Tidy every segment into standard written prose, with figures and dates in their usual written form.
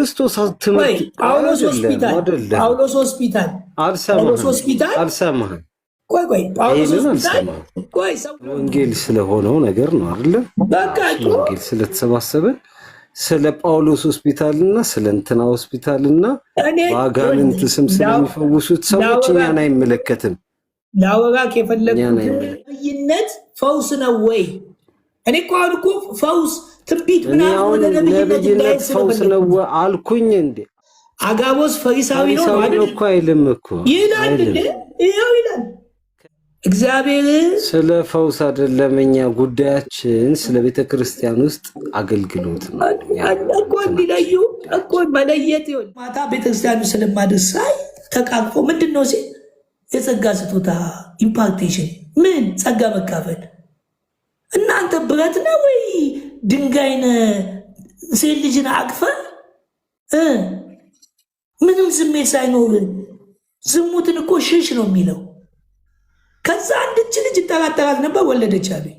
የክርስቶስ ትምህርት ጳውሎስ ሆስፒታል አልሰማህም። ጳውሎስ ሆስፒታል ወንጌል ስለሆነው ነገር ነው አይደለ? ወንጌል ስለተሰባሰበ ስለ ጳውሎስ ሆስፒታልና ስለ እንትና ሆስፒታልና በአጋንንት ስም ስለሚፈውሱት ሰዎች እኛን አይመለከትም። ላወራክ የፈለኩት ፈውስ ነው ወይ? እኔ እኮ አሁን እኮ ፈውስ ትንቢት ምናምን ነብይነት ፈውስ ነው አልኩኝ እንዴ? አጋቦስ ፈሪሳዊ ነው አይደል እኮ አይልም እኮ ይላል እንዴ? ይኸው ይላል እግዚአብሔር ስለ ፈውስ አይደለም። እኛ ጉዳያችን ስለ ቤተ ክርስቲያን ውስጥ አገልግሎት ነው እኮ እንዲለዩ እኮ መለየት ይሁን። ማታ ቤተ ክርስቲያኑ ስለማደሳይ ተቃቅፎ ምንድነው ሲል የጸጋ ስጦታ ኢምፓርቴሽን ምን ጸጋ መካፈል። እናንተ ብረት ነው ወይ ድንጋይ ነህ? ሴት ልጅን አቅፈ ምንም ስሜት ሳይኖር ዝሙትን እኮ ሽሽ ነው የሚለው። ከዛ አንድች ልጅ ይጠራጠራት ነበር ወለደች አለኝ።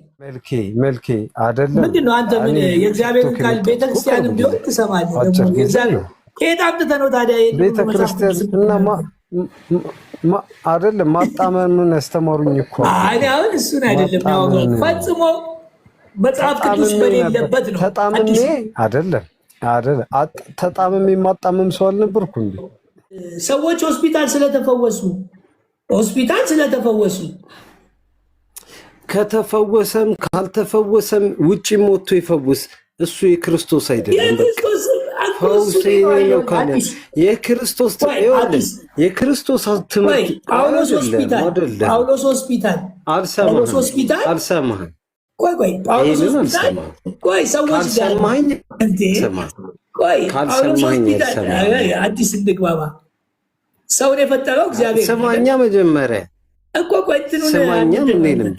መልኬ አይደለም ምንድነው አንተ ምን የእግዚአብሔር ቃል ቤተክርስቲያን ቢሆን ትሰማለህ? ከየት አምጥተህ ነው ታዲያ ቤተክርስቲያን እና አይደለም ማጣመምን ያስተማሩኝ እኮ እኔ አሁን እሱን አይደለም ያወራው ፈጽሞ መጽሐፍ ቅዱስ በሌለበት ነው። ተጣምሜ አይደለም ተጣምሜ ማጣመም ሰው አልነበርኩ እንዴ? ሰዎች ሆስፒታል ስለተፈወሱ ከተፈወሰም ካልተፈወሰም ውጪ ሞቶ ይፈውስ። እሱ የክርስቶስ አይደለም። ፈውስ ነው ካለ የክርስቶስ ትምህርት ጳውሎስ ሆስፒታል አልሰማህም። አዲስ እንግባባ። ሰውን የፈጠረው እግዚአብሔር ሰማኛ መጀመሪያ ሰማኛ ምንም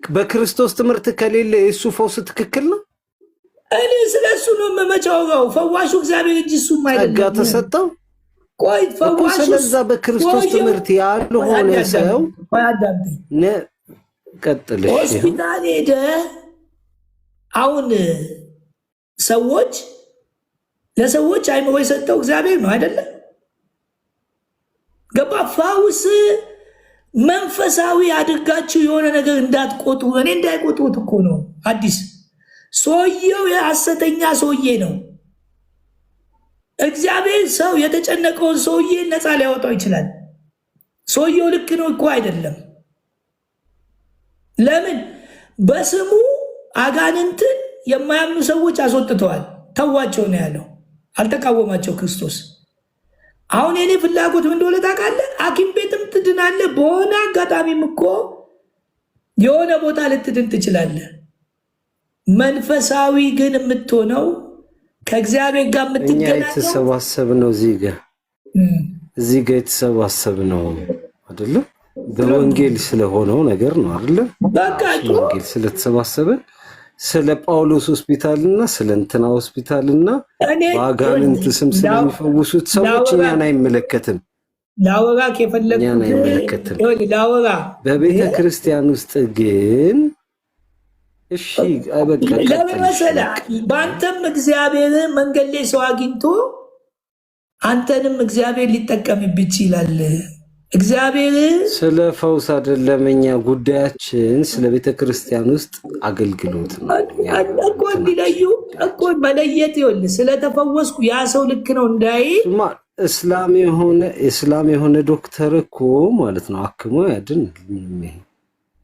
በክርስቶስ ትምህርት ከሌለ የእሱ ፈውስ ትክክል ነው። እኔ ስለሱ ነው መመቻው። ፈዋሹ እግዚአብሔር እንጂ እሱ አይደለም። ጸጋ ተሰጠው። ፈዋሹ ስለዛ በክርስቶስ ትምህርት ያልሆነ ሰው ቀጥልሽ ሆስፒታል ሄደ። አሁን ለሰዎች አይምሮ የሰጠው እግዚአብሔር ነው አይደለም? ገባ? ፈውስ መንፈሳዊ አድርጋችሁ የሆነ ነገር እንዳትቆጥሩ። እኔ እንዳይቆጥሩት እኮ ነው። አዲስ ሰውየው የሐሰተኛ ሰውዬ ነው። እግዚአብሔር ሰው የተጨነቀውን ሰውዬ ነፃ ሊያወጣው ይችላል። ሰውየው ልክ ነው እኮ አይደለም። ለምን በስሙ አጋንንትን የማያምኑ ሰዎች አስወጥተዋል። ተዋቸው ነው ያለው። አልተቃወማቸው ክርስቶስ። አሁን የኔ ፍላጎት ምን እንደሆነ ታውቃለህ? ሐኪም ቤትም ትድናለህ። በሆነ አጋጣሚም እኮ የሆነ ቦታ ልትድን ትችላለህ። መንፈሳዊ ግን የምትሆነው ከእግዚአብሔር ጋር የምትገናኘው የተሰባሰብ ነው። እዚህ ጋር የተሰባሰብ ነው አይደለም? በወንጌል ስለሆነው ነገር ነው አይደለም? ወንጌል ስለተሰባሰበ ስለ ጳውሎስ ሆስፒታልና ስለ እንትና ሆስፒታልና በአጋንንት ስም ስለሚፈውሱት ሰዎች እኛን አይመለከትም። ላወራክ የፈለኩት በቤተ ክርስቲያን ውስጥ ግን እሺ በቃ ለምን መሰለህ? በአንተም እግዚአብሔር መንገድ ላይ ሰው አግኝቶ አንተንም እግዚአብሔር ሊጠቀምብህ ይችላል። እግዚአብሔር ስለ ፈውስ አይደለም። እኛ ጉዳያችን ስለ ቤተ ክርስቲያን ውስጥ አገልግሎት ነው እኮ እንዲለዩ እኮ መለየት ይሁን። ስለተፈወስኩ ያ ሰው ልክ ነው እንዳይ እስላም የሆነ ዶክተር እኮ ማለት ነው አክሞ ያድን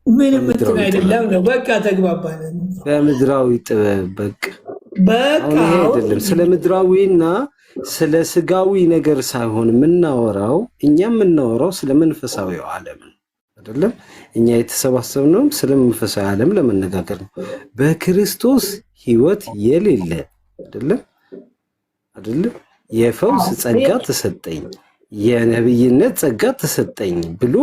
ምንም እንትን አይደለም ነው። በቃ ተግባባን። በምድራዊ ጥበብ በቃ አይደለም። ስለ ምድራዊና ስለ ስጋዊ ነገር ሳይሆን የምናወራው ስለ መንፈሳዊው ዓለም አይደለም። እኛ የተሰባሰብነው ስለ መንፈሳዊ ዓለም ለመነጋገር ነው። በክርስቶስ ሕይወት የሌለ አይደለም የፈውስ ጸጋ ተሰጠኝ፣ የነብይነት ጸጋ ተሰጠኝ ብሎ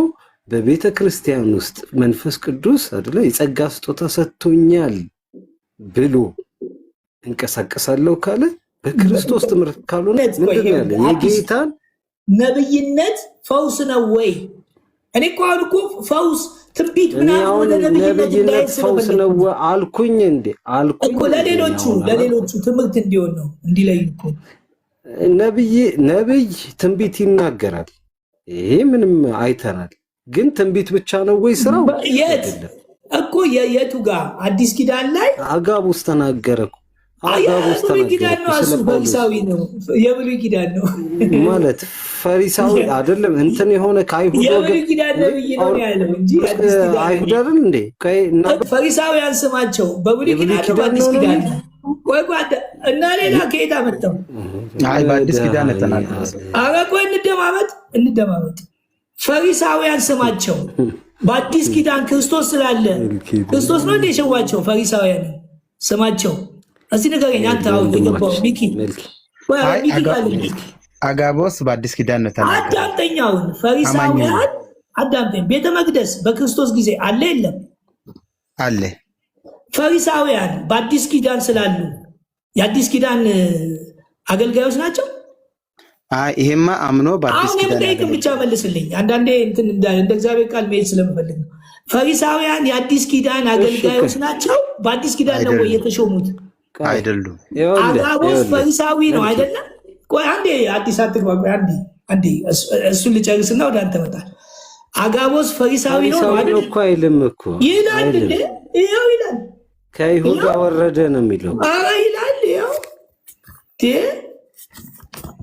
በቤተ ክርስቲያን ውስጥ መንፈስ ቅዱስ አይደለ የጸጋ ስጦታ ሰጥቶኛል ብሎ እንቀሳቀሳለሁ ካለ በክርስቶስ ትምህርት ካልሆነ ምንድነው ያለ? የጌታን ነብይነት ፈውስ ነው ወይ? እኔ እኮ አሁን እኮ ፈውስ ትንቢት ምናምን ነብይነት ፈውስ ነው አልኩኝ እንዴ? አልኩኝ እኮ ለሌሎቹ ትምህርት እንዲሆን ነው እንዲለዩ እኮ ነብይ ትንቢት ይናገራል። ይሄ ምንም አይተናል። ግን ትንቢት ብቻ ነው ወይ ስራው? የት እኮ የቱ ጋር አዲስ ኪዳን ላይ አጋቦስ ተናገረ እኮ። አጋቦስ ኪዳን ነው። እሱ ፈሪሳዊ ነው፣ የብሉይ ኪዳን ነው ማለት ፈሪሳዊ አይደለም። እንትን የሆነ ከአይሁድ የብሉይ ኪዳን ነብይ ነው ያለው እንጂ አዲስ ኪዳን አይሁድ አይደል እንዴ? ፈሪሳውያን ስማቸው በብሉይ ኪዳን ነው፣ አዲስ ኪዳን ነው። ቆይ እና ሌላ ከየት አመጣው? አይ በአዲስ ኪዳን ተናገረ። ኧረ ቆይ እንደማመጥ ፈሪሳውያን ስማቸው በአዲስ ኪዳን ክርስቶስ ስላለ ክርስቶስ ነው እንደ የሸዋቸው ፈሪሳውያን ስማቸው። እስቲ ንገረኝ አንተ። አሁን የገባው ሚኪ አጋቦስ በአዲስ ኪዳን ተናገረ። አዳምጠኛውን ፈሪሳውያን አዳምጠኝ። ቤተ መቅደስ በክርስቶስ ጊዜ አለ የለም? አለ። ፈሪሳውያን በአዲስ ኪዳን ስላሉ የአዲስ ኪዳን አገልጋዮች ናቸው። ይሄማ አምኖ በአዲስ ኪዳን የምጠይቅን ብቻ መልስልኝ። አንዳንዴ እንደ እግዚአብሔር ቃል መሄድ ስለምፈልግ ነው። ፈሪሳውያን የአዲስ ኪዳን አገልጋዮች ናቸው። በአዲስ ኪዳን ነው ወይ የተሾሙት? አይደሉም። አጋቦስ ፈሪሳዊ ነው አይደለም? ቆይ አንዴ አዲስ አትግባ። ቆይ አንዴ እሱን ልጨርስና ወደ አንተ መጣል። አጋቦስ ፈሪሳዊ ነው አይደል? እኮ አይልም እኮ ይላል እንዴ? ይኸው ይላል። ከይሁዳ ወረደ ነው የሚለው። ኧረ ይላል። ይኸው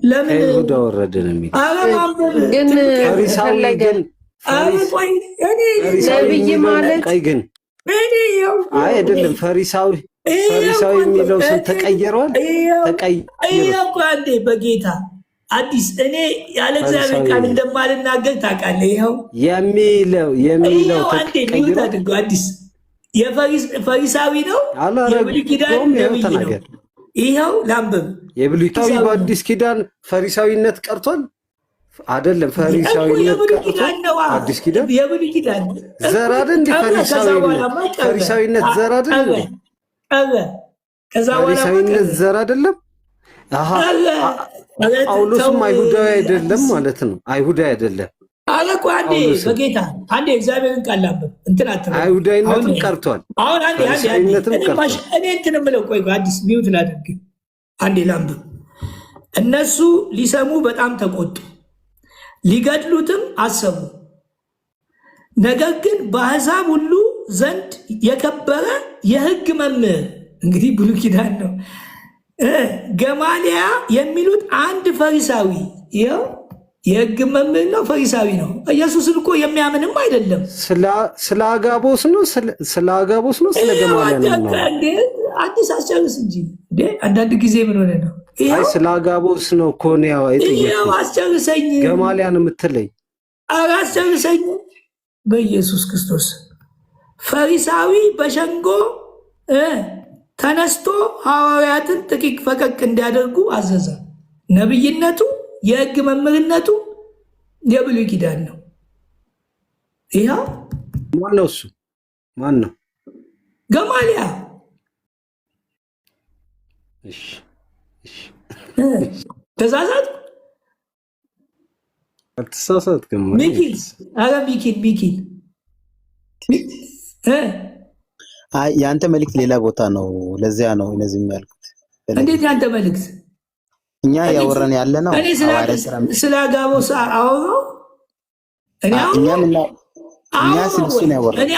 ለምን ከይሁዳ ወረደ ነው የሚለው? ኧረ ማንበብ ግን ፈሪሳዊ ግን ቆይ እኔ ነብይ ማለት ቀይ ግን አይ አይደለም። ፈሪሳዊ የሚለው ስም ተቀይሯል። እኮ አንዴ በጌታ አዲስ እኔ ያለ እግዚአብሔር ቃል እንደማልናገር ታውቃለህ። ይኸው የሚለው አንዴ ሚዩት አድርገው። አዲስ ፈሪሳዊ ነው፣ የብሉይ ኪዳን ነብይ ነው። ይኸው ላንብብ። የብሉይ ኪዳን በአዲስ ኪዳን ፈሪሳዊነት ቀርቷል አይደለም? ፈሪሳዊነት ቀርቷል። አዲስ ኪዳን የብሉይ ኪዳን ዘር አይደል እንዴ? ፈሪሳዊነት ዘር አይደል እንዴ? ፈሪሳዊነት ዘር አይደለም? ጳውሎስም አይሁዳዊ አይደለም ማለት ነው። አይሁዳዊ አይደለም አለቁ። አንዴ በጌታ አንዴ እግዚአብሔርን ቃል ላንብብ። እንትን አትበል። አይሁዳዊነትም ቀርቷል። አሁን አንዴ እኔ እንትን የምለው ቆይ አዲስ ሚውት ላድርግ። አንዴ ላንብብ። እነሱ ሊሰሙ በጣም ተቆጡ፣ ሊገድሉትም አሰቡ። ነገር ግን በአሕዛብ ሁሉ ዘንድ የከበረ የሕግ መምህር፣ እንግዲህ ብሉይ ኪዳን ነው፣ ገማልያ የሚሉት አንድ ፈሪሳዊ፣ ይኸው የሕግ መምህር ነው፣ ፈሪሳዊ ነው። ኢየሱስን እኮ የሚያምንም አይደለም። ስለ አጋቦስ ነው ስለ ገማልያ ነው። አዲስ አስጨርስ እንጂ አንዳንድ ጊዜ ምን ሆነ ነው? አይ ስለ አጋቦስ ነው እኮ ነው የጠየኩት። አስጨርሰኝ። ገማልያ ነው የምትለኝ? ኧረ አስጨርሰኝ። በኢየሱስ ክርስቶስ ፈሪሳዊ በሸንጎ ተነስቶ ሐዋርያትን ጥቂት ፈቀቅ እንዲያደርጉ አዘዘ። ነብይነቱ የሕግ መምህርነቱ የብሉይ ኪዳን ነው። ይኸው ማነው እሱ? ማን ነው? ገማልያ። ተሳሳት አትሳሳት። ሚኪል ኧረ ሚኪል የአንተ መልእክት ሌላ ቦታ ነው። ለዚያ ነው እነዚህ ያልኩት። እንዴት ያንተ መልእክት? እኛ ያወራን ያለ ነው ስለ አጋቦስ አወራው። እኔ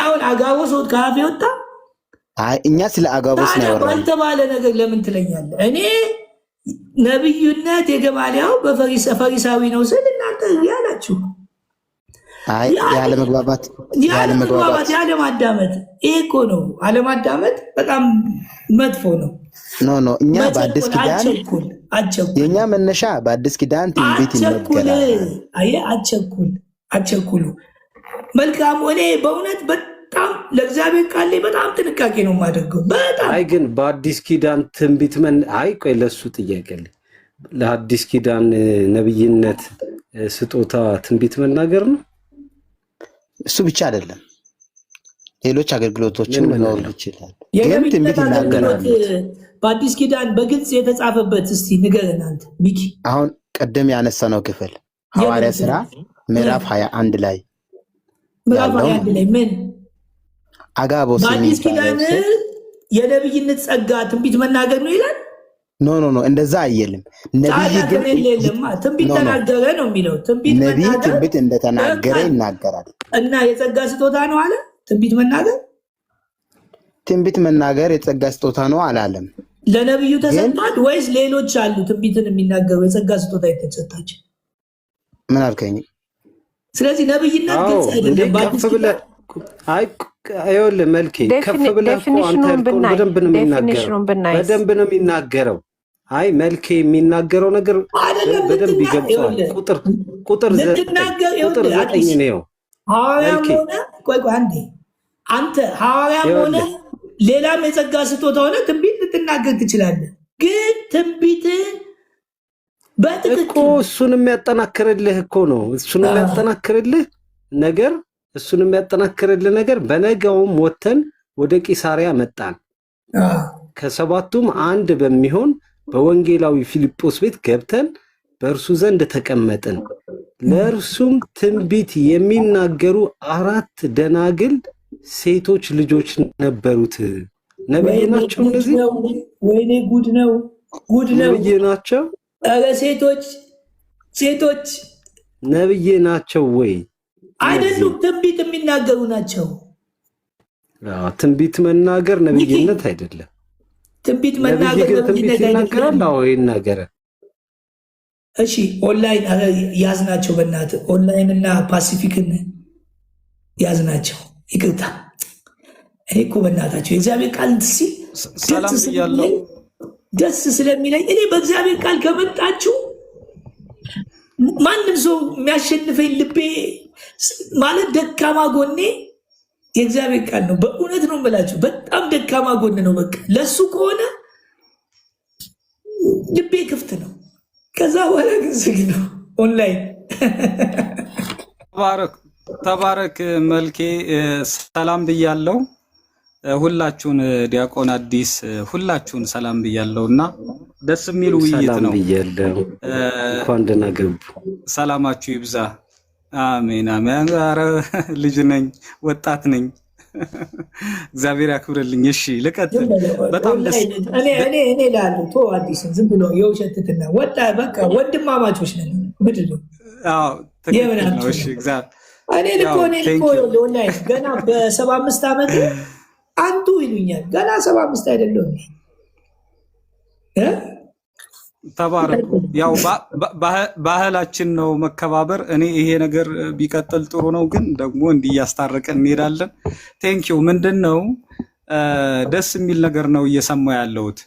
አሁን አጋቦስ ከአፌ ወጣ። እኛ ስለ አጋቦስ ነው ያወራን። ባልተባለ ነገር ለምን ትለኛለህ? እኔ ነብዩነት የገማልያው ፈሪሳዊ ነው ስል እናንተ ያላችሁ ያለመግባባት ያለማዳመጥ። ይሄ እኮ ነው አለማዳመጥ፣ በጣም መጥፎ ነው። ኖ እኛ በአዲስ ኪዳን የእኛ መነሻ በአዲስ ኪዳን ትንቢት ይነገራል። አቸኩሉ። መልካም። እኔ በእውነት በጣም ለእግዚአብሔር ቃል በጣም ጥንቃቄ ነው የማደርገው። በጣም ግን በአዲስ ኪዳን ትንቢት ቆይ ለሱ ጥያቄ ለአዲስ ኪዳን ነብይነት ስጦታ ትንቢት መናገር ነው። እሱ ብቻ አይደለም፣ ሌሎች አገልግሎቶችን መኖር ይችላል። ግን ትንቢት ይናገራል። በአዲስ ኪዳን በግልጽ የተጻፈበት እስቲ ንገረን አንተ ሚኪ። አሁን ቀደም ያነሳነው ክፍል ሐዋርያ ሥራ ምዕራፍ 21 ላይ ምን አጋቦስ በአዲስ ኪዳን የነብይነት ጸጋ ትንቢት መናገር ነው ይላል። ኖ እንደዛ አይልም። ነብይ ግን ትንቢት ተናገረ ነው የሚለው። ነብይ ትንቢት እንደተናገረ ይናገራል። እና የጸጋ ስጦታ ነው አለ። ትንቢት መናገር የጸጋ ስጦታ ነው አላለም። ለነብዩ ተሰጥቷል ወይስ ሌሎች አሉ ትንቢትን የሚናገሩ የጸጋ ስጦታ የተሰጣቸው? ምን አልከኝ? ስለዚህ ነብይነት ግልጽ አይደለም። ከፍ ብለህ አይወል መልኬ ከፍ ብለህ እኮ አንተ ያልከውን በደንብ ነው የሚናገረው። አይ መልኬ የሚናገረው ነገር በደንብ ይገልጸዋል። ቁጥር 9 ነው። አንተ ሐዋርያም ሆነ ሌላም የጸጋ ስጦታ ሆነ ትንቢት ልትናገር ትችላለህ። ግን ትንቢት በትክክል እሱን የሚያጠናክርልህ እኮ ነው። እሱን የሚያጠናክርልህ ነገር በነገውም ወተን ወደ ቂሳሪያ መጣን። ከሰባቱም አንድ በሚሆን በወንጌላዊ ፊልጶስ ቤት ገብተን በእርሱ ዘንድ ተቀመጥን። ለእርሱም ትንቢት የሚናገሩ 4 ደናግል ሴቶች ልጆች ነበሩት። ነብይ ናቸው እነዚህ? ወይኔ ጉድ ነው። ነብይ ናቸው? ኧረ ሴቶች ነብይ ናቸው ወይ? አይደሉም፣ ትንቢት የሚናገሩ ናቸው። ትንቢት መናገር ነብይነት አይደለም። ትንቢት መናገር ትንቢት ይናገራል። አዎ ይናገራል። እሺ ኦንላይን ያዝናቸው፣ በእናትህ ኦንላይን እና ፓሲፊክን ያዝናቸው። ይቅርታ እኔ እኮ በእናታቸው የእግዚአብሔር ቃል ደስ ስለሚለኝ እኔ በእግዚአብሔር ቃል ከመጣችሁ ማንም ሰው የሚያሸንፈኝ ልቤ ማለት ደካማ ጎኔ የእግዚአብሔር ቃል ነው። በእውነት ነው የምላችሁ፣ በጣም ደካማ ጎን ነው። በቃ ለሱ ከሆነ ልቤ ክፍት ነው። ከዛ በኋላ ግን ዝግ ነው። ኦንላይን ተባረክ መልኬ፣ ሰላም ብያለው። ሁላችሁን ዲያቆን አዲስ ሁላችሁን ሰላም ብያለው እና ደስ የሚል ውይይት ነው። እንኳን ደህና ገቡ። ሰላማችሁ ይብዛ። አሜን አሜን። ኧረ ልጅ ነኝ፣ ወጣት ነኝ። እግዚአብሔር ያክብርልኝ። እሺ ልቀጥል። በጣም ደስ እኔ ላለው ቶ አዲስን ዝም ብሎ የውሸትትና ወጣ በቃ ወንድማማቾች ነን። ምንድን ነው? አዎ ትክክል ነው። እሺ እግዚአብሔር እኔ ልኮ ኦንላይን ገና በ75 ዓመት አንቱ ይሉኛል። ገና 75 አይደለም። ተባረኩ። ያው ባህላችን ነው መከባበር። እኔ ይሄ ነገር ቢቀጥል ጥሩ ነው፣ ግን ደግሞ እንዲህ እያስታረቀን እንሄዳለን። ቴንኪው። ምንድነው ደስ የሚል ነገር ነው እየሰማሁ ያለሁት።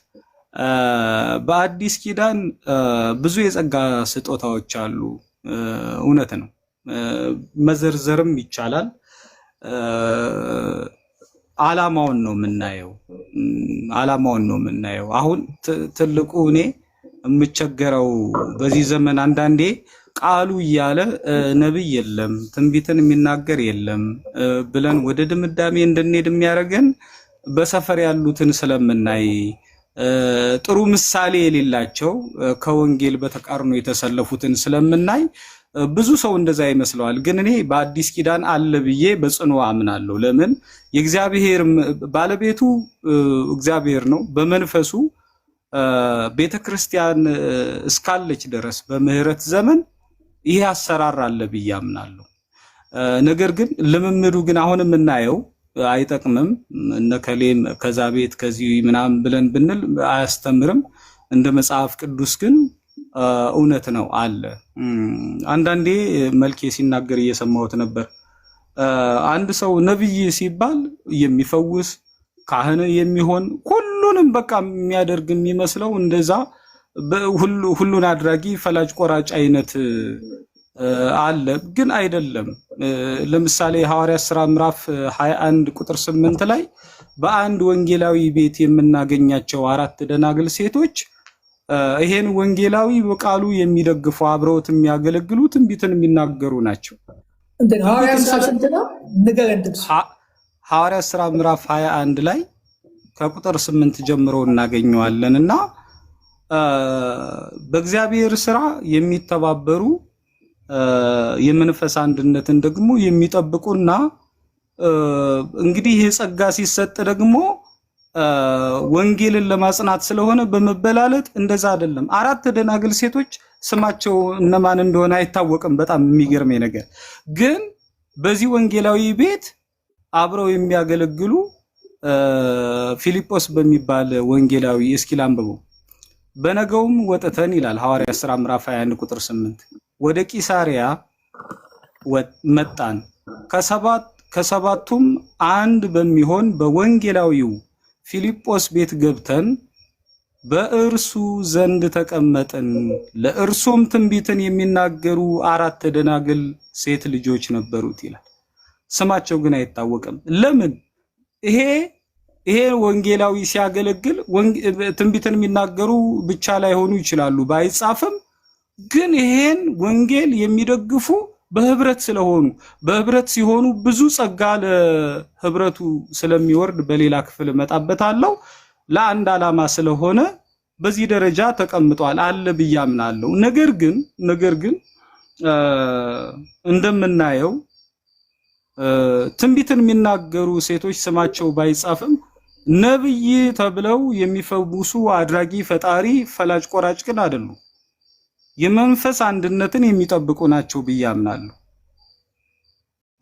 በአዲስ ኪዳን ብዙ የጸጋ ስጦታዎች አሉ። እውነት ነው፣ መዘርዘርም ይቻላል። ዓላማውን ነው የምናየው። አሁን ትልቁ እኔ የምቸገረው በዚህ ዘመን አንዳንዴ ቃሉ እያለ ነብይ የለም ትንቢትን የሚናገር የለም ብለን ወደ ድምዳሜ እንድንሄድ የሚያደርገን በሰፈር ያሉትን ስለምናይ፣ ጥሩ ምሳሌ የሌላቸው ከወንጌል በተቃርኖ የተሰለፉትን ስለምናይ ብዙ ሰው እንደዛ ይመስለዋል። ግን እኔ በአዲስ ኪዳን አለ ብዬ በጽኑ አምናለሁ። ለምን? የእግዚአብሔር ባለቤቱ እግዚአብሔር ነው። በመንፈሱ ቤተክርስቲያን እስካለች ድረስ በምህረት ዘመን ይሄ አሰራር አለ ብዬ አምናለሁ። ነገር ግን ልምምዱ ግን አሁን የምናየው አይጠቅምም። እነከሌም ከዛ ቤት ከዚህ ምናምን ብለን ብንል አያስተምርም። እንደ መጽሐፍ ቅዱስ ግን እውነት ነው አለ። አንዳንዴ መልኬ ሲናገር እየሰማሁት ነበር። አንድ ሰው ነብይ ሲባል የሚፈውስ ካህን የሚሆን ሁሉንም በቃ የሚያደርግ የሚመስለው እንደዛ ሁሉን አድራጊ ፈላጭ ቆራጭ አይነት አለ። ግን አይደለም። ለምሳሌ ሐዋርያት ሥራ ምዕራፍ 21 ቁጥር 8 ላይ በአንድ ወንጌላዊ ቤት የምናገኛቸው 4 ደናግል ሴቶች ይሄን ወንጌላዊ በቃሉ የሚደግፉ አብረውት የሚያገለግሉ ትንቢትን የሚናገሩ ናቸው። ሐዋርያት ሥራ ምዕራፍ 21 ላይ ከቁጥር 8 ጀምሮ እናገኘዋለን። እና በእግዚአብሔር ሥራ የሚተባበሩ የመንፈስ አንድነትን ደግሞ የሚጠብቁና እንግዲህ ይህ ጸጋ ሲሰጥ ደግሞ ወንጌልን ለማጽናት ስለሆነ በመበላለጥ እንደዛ አይደለም። 4 ደናግል ሴቶች ስማቸው እነማን እንደሆነ አይታወቅም። በጣም የሚገርመኝ ነገር ግን በዚህ ወንጌላዊ ቤት አብረው የሚያገለግሉ ፊልጶስ በሚባል ወንጌላዊ እስኪ ላንብቡ። በነገውም ወጥተን ይላል ሐዋርያት ሥራ ምዕራፍ 21 ቁጥር 8 ወደ ቂሳሪያ መጣን። ከሰባቱም አንድ በሚሆን በወንጌላዊው ፊልጶስ ቤት ገብተን በእርሱ ዘንድ ተቀመጥን። ለእርሱም ትንቢትን የሚናገሩ 4 ደናግል ሴት ልጆች ነበሩት ይላል። ስማቸው ግን አይታወቅም። ለምን? ይሄ ወንጌላዊ ሲያገለግል ትንቢትን የሚናገሩ ብቻ ላይሆኑ ይችላሉ፣ ባይጻፍም ግን ይሄን ወንጌል የሚደግፉ በህብረት ስለሆኑ በህብረት ሲሆኑ ብዙ ጸጋ ለህብረቱ ስለሚወርድ በሌላ ክፍል መጣበታለው ለአንድ ዓላማ ስለሆነ በዚህ ደረጃ ተቀምጧል አለ ብያምናለሁ። ነገር ግን እንደምናየው ትንቢትን የሚናገሩ ሴቶች ስማቸው ባይጻፍም ነብይ ተብለው የሚፈውሱ አድራጊ ፈጣሪ ፈላጭ ቆራጭ ግን አይደሉም። የመንፈስ አንድነትን የሚጠብቁ ናቸው ብያምናለሁ።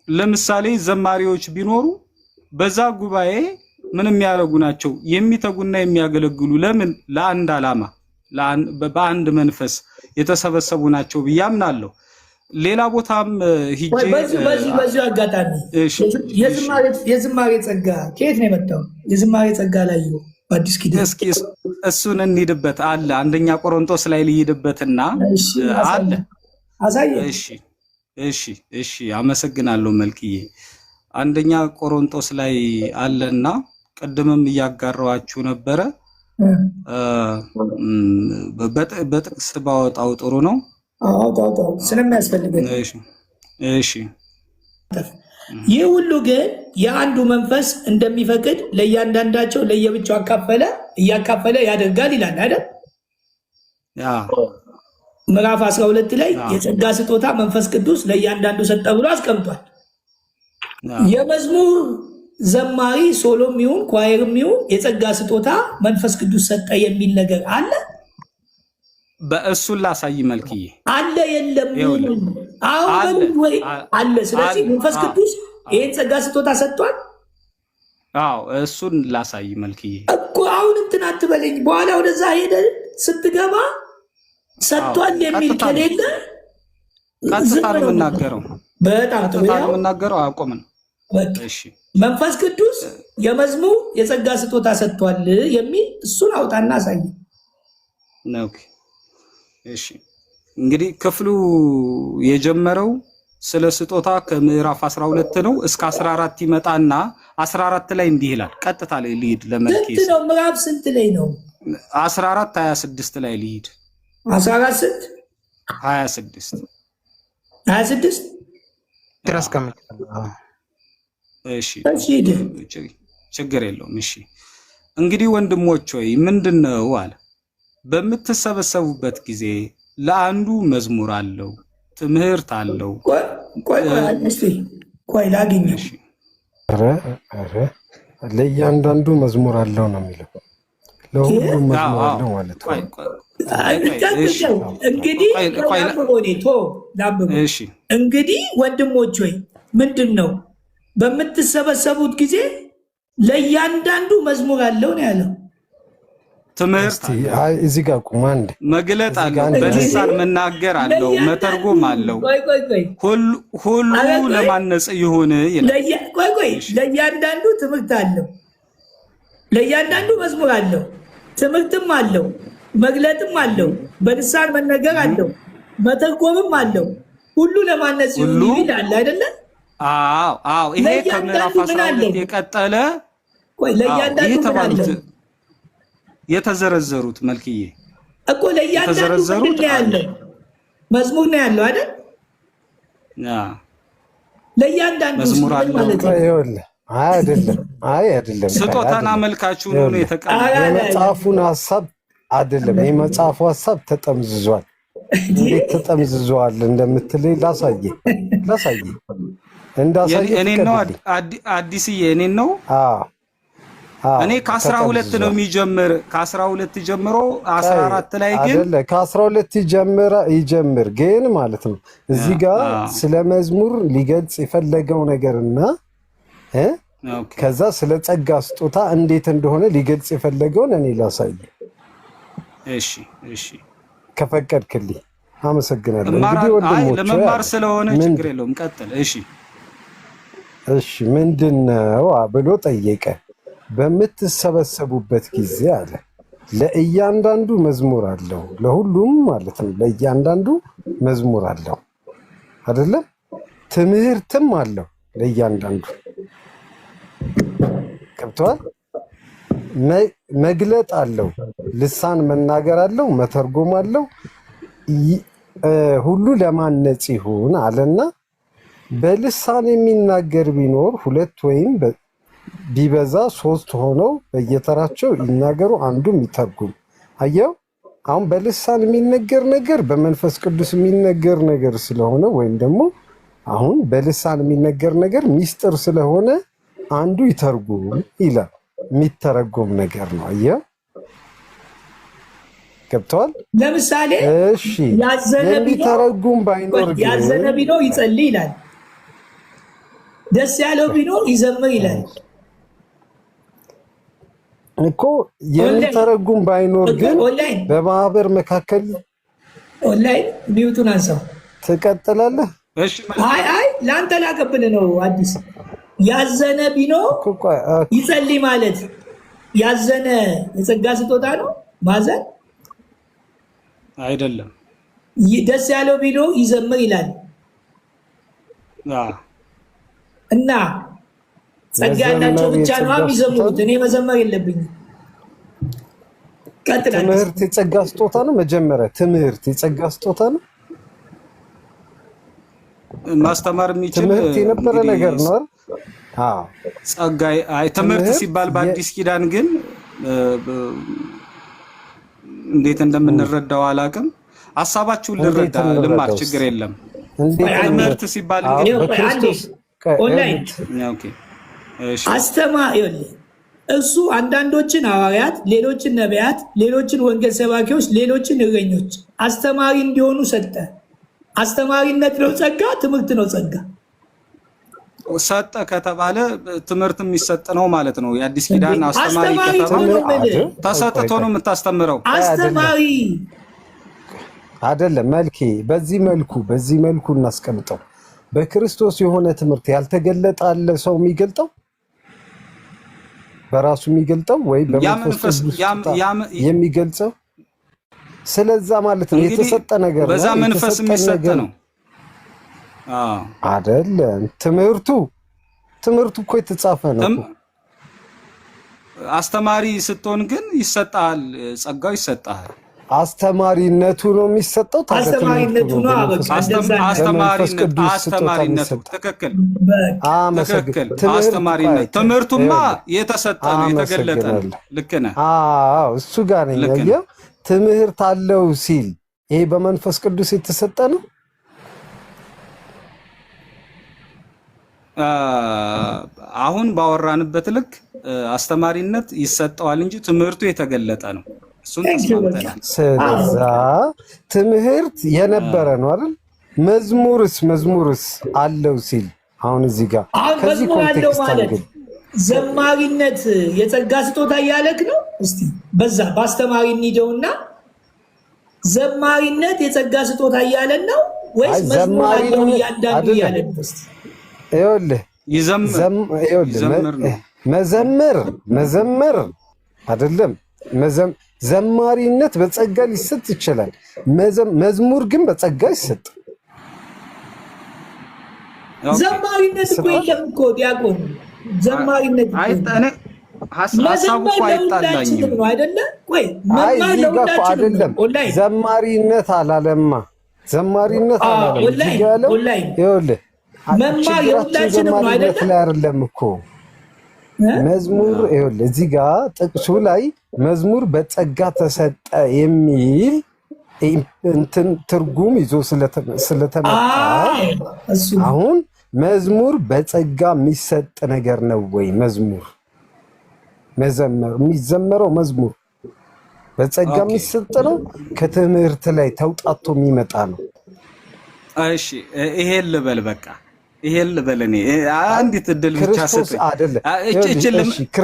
ለምሳሌ ዘማሪዎች ቢኖሩ በዛ ጉባኤ ምንም ያደርጉ ናቸው የሚተጉና የሚያገለግሉ። ለምን? ለአንድ ዓላማ በአንድ መንፈስ የተሰበሰቡ ናቸው ብያምናለሁ። ሌላ ቦታም ሂጄ በዚህ አጋጣሚ የዝማሬ ጸጋ ከየት ነው የመጣው? የዝማሬ ጸጋ ላይ በአዲስ ኪዳን እስኪ እሱን እንሂድበት አለ። አንደኛ ቆሮንቶስ ላይ ልሂድበትና አለ። እሺ አመሰግናለሁ መልክዬ። አንደኛ ቆሮንቶስ ላይ አለና ቅድምም እያጋራዋችሁ ነበረ። በጥቅስ ባወጣው ጥሩ ነው። ስለሚያስፈልገን እሺ። ይህ ሁሉ ግን የአንዱ መንፈስ እንደሚፈቅድ ለእያንዳንዳቸው ለየብቻው እያካፈለ ያደርጋል ይላል አይደል? ምዕራፍ 12 ላይ የጸጋ ስጦታ መንፈስ ቅዱስ ለእያንዳንዱ ሰጠ ብሎ አስቀምጧል። የመዝሙር ዘማሪ ሶሎም ይሁን ኳየርም ይሁን የጸጋ ስጦታ መንፈስ ቅዱስ ሰጠ የሚል ነገር አለ? በእሱን ላሳይ መልክዬ። አለ የለም? አሁን ወይ አለ። ስለዚህ መንፈስ ቅዱስ ይሄን ጸጋ ስጦታ ሰጥቷል። እሱን ላሳይ መልክዬ እኮ። አሁን እንትን አትበለኝ። በኋላ ወደዛ ሄደ ስትገባ ሰጥቷል የሚል ከሌለ ቀጥታ ነው የምናገረው። በጣም ጥሩ ነው የምናገረው። አቆምን። እሺ መንፈስ ቅዱስ የመዝሙር የጸጋ ስጦታ ሰጥቷል የሚል እሱን አውጣና አሳይ። ኦኬ እሺ። እንግዲህ ክፍሉ የጀመረው ስለ ስጦታ ከምዕራፍ 12 ነው እስከ 14 ይመጣና 14 ላይ እንዲህ ይላል። ቀጥታ ላይ ልሂድ ለመልኬስ ነው። ምዕራፍ ስንት ላይ ነው? 14 26 ላይ ልሂድ። 14 ስንት? 26 ድረስ እሺ ችግር የለውም። እሺ እንግዲህ ወንድሞች ሆይ ምንድነው አለ በምትሰበሰቡበት ጊዜ ለአንዱ መዝሙር አለው፣ ትምህርት አለው። ቆይ ላግኘው። ለእያንዳንዱ መዝሙር አለው ነው የሚለው። ለሁሉም መዝሙር አለው ማለት ነው። እንግዲህ ወንድሞች ሆይ ምንድን ነው በምትሰበሰቡት ጊዜ ለእያንዳንዱ መዝሙር አለው ነው ያለው። ትምህርት እዚህ ጋር ቁም። አንድ መግለጥ አለው፣ በልሳን መናገር አለው፣ መተርጎም አለው። ሁሉ ለማነጽ ይሁን ይላል። ለእያንዳንዱ ትምህርት አለው፣ ለእያንዳንዱ መዝሙር አለው፣ ትምህርትም አለው፣ መግለጥም አለው፣ በልሳን መነገር አለው፣ መተርጎምም አለው። ሁሉ ለማነጽ ይሁን ይላል አይደለ? ይሄ ከምዕራፍ 12 የቀጠለ ለእያንዳንዱ የተዘረዘሩት መልክዬ እኮ ለእያንዳንዱ ያለው መዝሙር ነው ያለው አይደል? ለእያንዳንዱ መዝሙር አለው አይደለም። ስጦታን አመልካችሁ ነው የተቀመጠው። የመጽሐፉን ሐሳብ አይደለም። የመጽሐፉ ሐሳብ ተጠምዝዟል። እንዴት ተጠምዝዟል እንደምትለኝ ላሳየ እንዳሳየ እኔን ነው አዲስዬ፣ እኔን ነው እኔ ከ12 ነው የሚጀምር ከ12 ጀምሮ 14 ላይ ግን አይደለ ከ12 ይጀምር ግን ማለት ነው እዚህ ጋር ስለ መዝሙር ሊገልጽ የፈለገው ነገርና ከዛ ስለ ጸጋ ስጦታ እንዴት እንደሆነ ሊገልጽ የፈለገውን እኔ ላሳይ። እሺ ከፈቀድክልኝ አመሰግናለሁ። እንግዲህ ወንድሞቼ ለመማር ስለሆነ ችግር የለውም ቀጥል። እሺ ምንድነው ብሎ ጠየቀ። በምትሰበሰቡበት ጊዜ አለ ለእያንዳንዱ መዝሙር አለው፣ ለሁሉም ማለት ነው ለእያንዳንዱ መዝሙር አለው አይደለም? ትምህርትም አለው ለእያንዳንዱ ገብቷል። መግለጥ አለው፣ ልሳን መናገር አለው፣ መተርጎም አለው። ሁሉ ለማነጽ ይሁን አለና በልሳን የሚናገር ቢኖር 2 ወይም ቢበዛ 3 ሆነው በየተራቸው ይናገሩ፣ አንዱም ይተርጉም። አየው አሁን በልሳን የሚነገር ነገር በመንፈስ ቅዱስ የሚነገር ነገር ስለሆነ ወይም ደግሞ አሁን በልሳን የሚነገር ነገር ሚስጥር ስለሆነ አንዱ ይተርጉም ይላል። የሚተረጎም ነገር ነው። አየው ገብቷል። ለምሳሌ እሺ የሚተረጉም ባይኖር ግን ያዘነ ቢኖር ይጸልይ ይላል፣ ደስ ያለው ቢኖር ይዘምር ይላል እኮ። የሚተረጉም ባይኖር ግን በማህበር መካከል ኦንላይን ሚውቱን አንሳው ትቀጥላለህ። አይ ለአንተ ላቀብል ነው አዲስ ያዘነ ቢኖር ይጸልይ ማለት ያዘነ የጸጋ ስጦታ ነው ማዘን አይደለም። ደስ ያለው ቢኖር ይዘምር ይላል እና ጸጋ ያላቸው ብቻ ነው የሚዘምሩት። እኔ መዘመር የለብኝም። ትምህርት የጸጋ ስጦታ ነው። መጀመሪያ ትምህርት የጸጋ ስጦታ ነው። ማስተማር የሚችል ትምህርት የነበረ ነገር ነው። ጸጋ ትምህርት ሲባል በአዲስ ኪዳን ግን እንዴት እንደምንረዳው አላውቅም። ሐሳባችሁን ልረዳ ልማር ችግር የለም። ትምህርት ሲባል በክርስቶስ ኦንላይን እሱ አንዳንዶችን ሐዋርያት፣ ሌሎችን ነቢያት፣ ሌሎችን ወንጌል ሰባኪዎች፣ ሌሎችን እረኞች አስተማሪ እንዲሆኑ ሰጠ። አስተማሪነት ነው ጸጋ፣ ትምህርት ነው ጸጋ። ሰጠ ከተባለ ትምህርት የሚሰጥ ነው ማለት ነው። የአዲስ ኪዳን አስተማሪ ከተባለ ተሰጥቶ ነው የምታስተምረው። አስተማሪ አይደለም። መልኬ በዚህ መልኩ እናስቀምጠው። በክርስቶስ የሆነ ትምህርት ያልተገለጠ አለ ሰው የሚገልጠው በራሱ የሚገልጠው ወይ በመንፈስ የሚገልጸው ስለዛ ማለት ነው። የተሰጠ ነገር በዛ መንፈስ የሚሰጥ ነው አይደለም። ትምህርቱ እኮ የተጻፈ ነው። አስተማሪ ስትሆን ግን ይሰጣል፣ ጸጋው ይሰጣል። አስተማሪነቱ ነው የሚሰጠው። አስተማሪነቱ ነው አስተማሪነቱ ትክክል። አስተማሪነት ትምህርቱማ የተሰጠ ነው የተገለጠ ነው። ልክ ነህ። እሱ ጋር ነኝ። ያየው ትምህርት አለው ሲል ይሄ በመንፈስ ቅዱስ የተሰጠ ነው። አሁን ባወራንበት ልክ አስተማሪነት ይሰጠዋል እንጂ ትምህርቱ የተገለጠ ነው። እሱን ተስማምተናል። ስለዛ ትምህርት የነበረ ነው አይደል? መዝሙርስ አለው ሲል አሁን እዚህ ጋር ከዚህ ኮንቴክስት አንግል ዘማሪነት የጸጋ ስጦታ እያለክ ነው። እስቲ በዛ በአስተማሪ እንሂደውና ዘማሪነት የጸጋ ስጦታ እያለን ነው ወይስ መዝሙር ነው እያንዳንዱ እያለን ነው? እስቲ ይኸውልህ መዘመር አይደለም። ዘማሪነት በጸጋ ሊሰጥ ይችላል። መዝሙር ግን በጸጋ ይሰጥ። ዘማሪነት እኮ የለም እኮ ዲያቆን። ዘማሪነት ሀሳቡ እኮ አይጣላኝም ነው አይደለ? ቆይ አይደለም። ዘማሪነት አላለማ። ዘማሪነት አላለም። ይኸውልህ መማር የሁላችንም ነው አይደለም እኮ መዝሙር። ይኸውልህ እዚህ ጋር ጥቅሱ ላይ መዝሙር በጸጋ ተሰጠ የሚል እንትን ትርጉም ይዞ ስለተመጣ አሁን መዝሙር በጸጋ የሚሰጥ ነገር ነው ወይ? መዝሙር መዘመር የሚዘመረው መዝሙር በጸጋ የሚሰጥ ነው። ከትምህርት ላይ ተውጣቶ የሚመጣ ነው። እሺ ይሄን ልበል በቃ ይሄን ልበል። እኔ አንዲት እድል ብቻ ሰጠኝ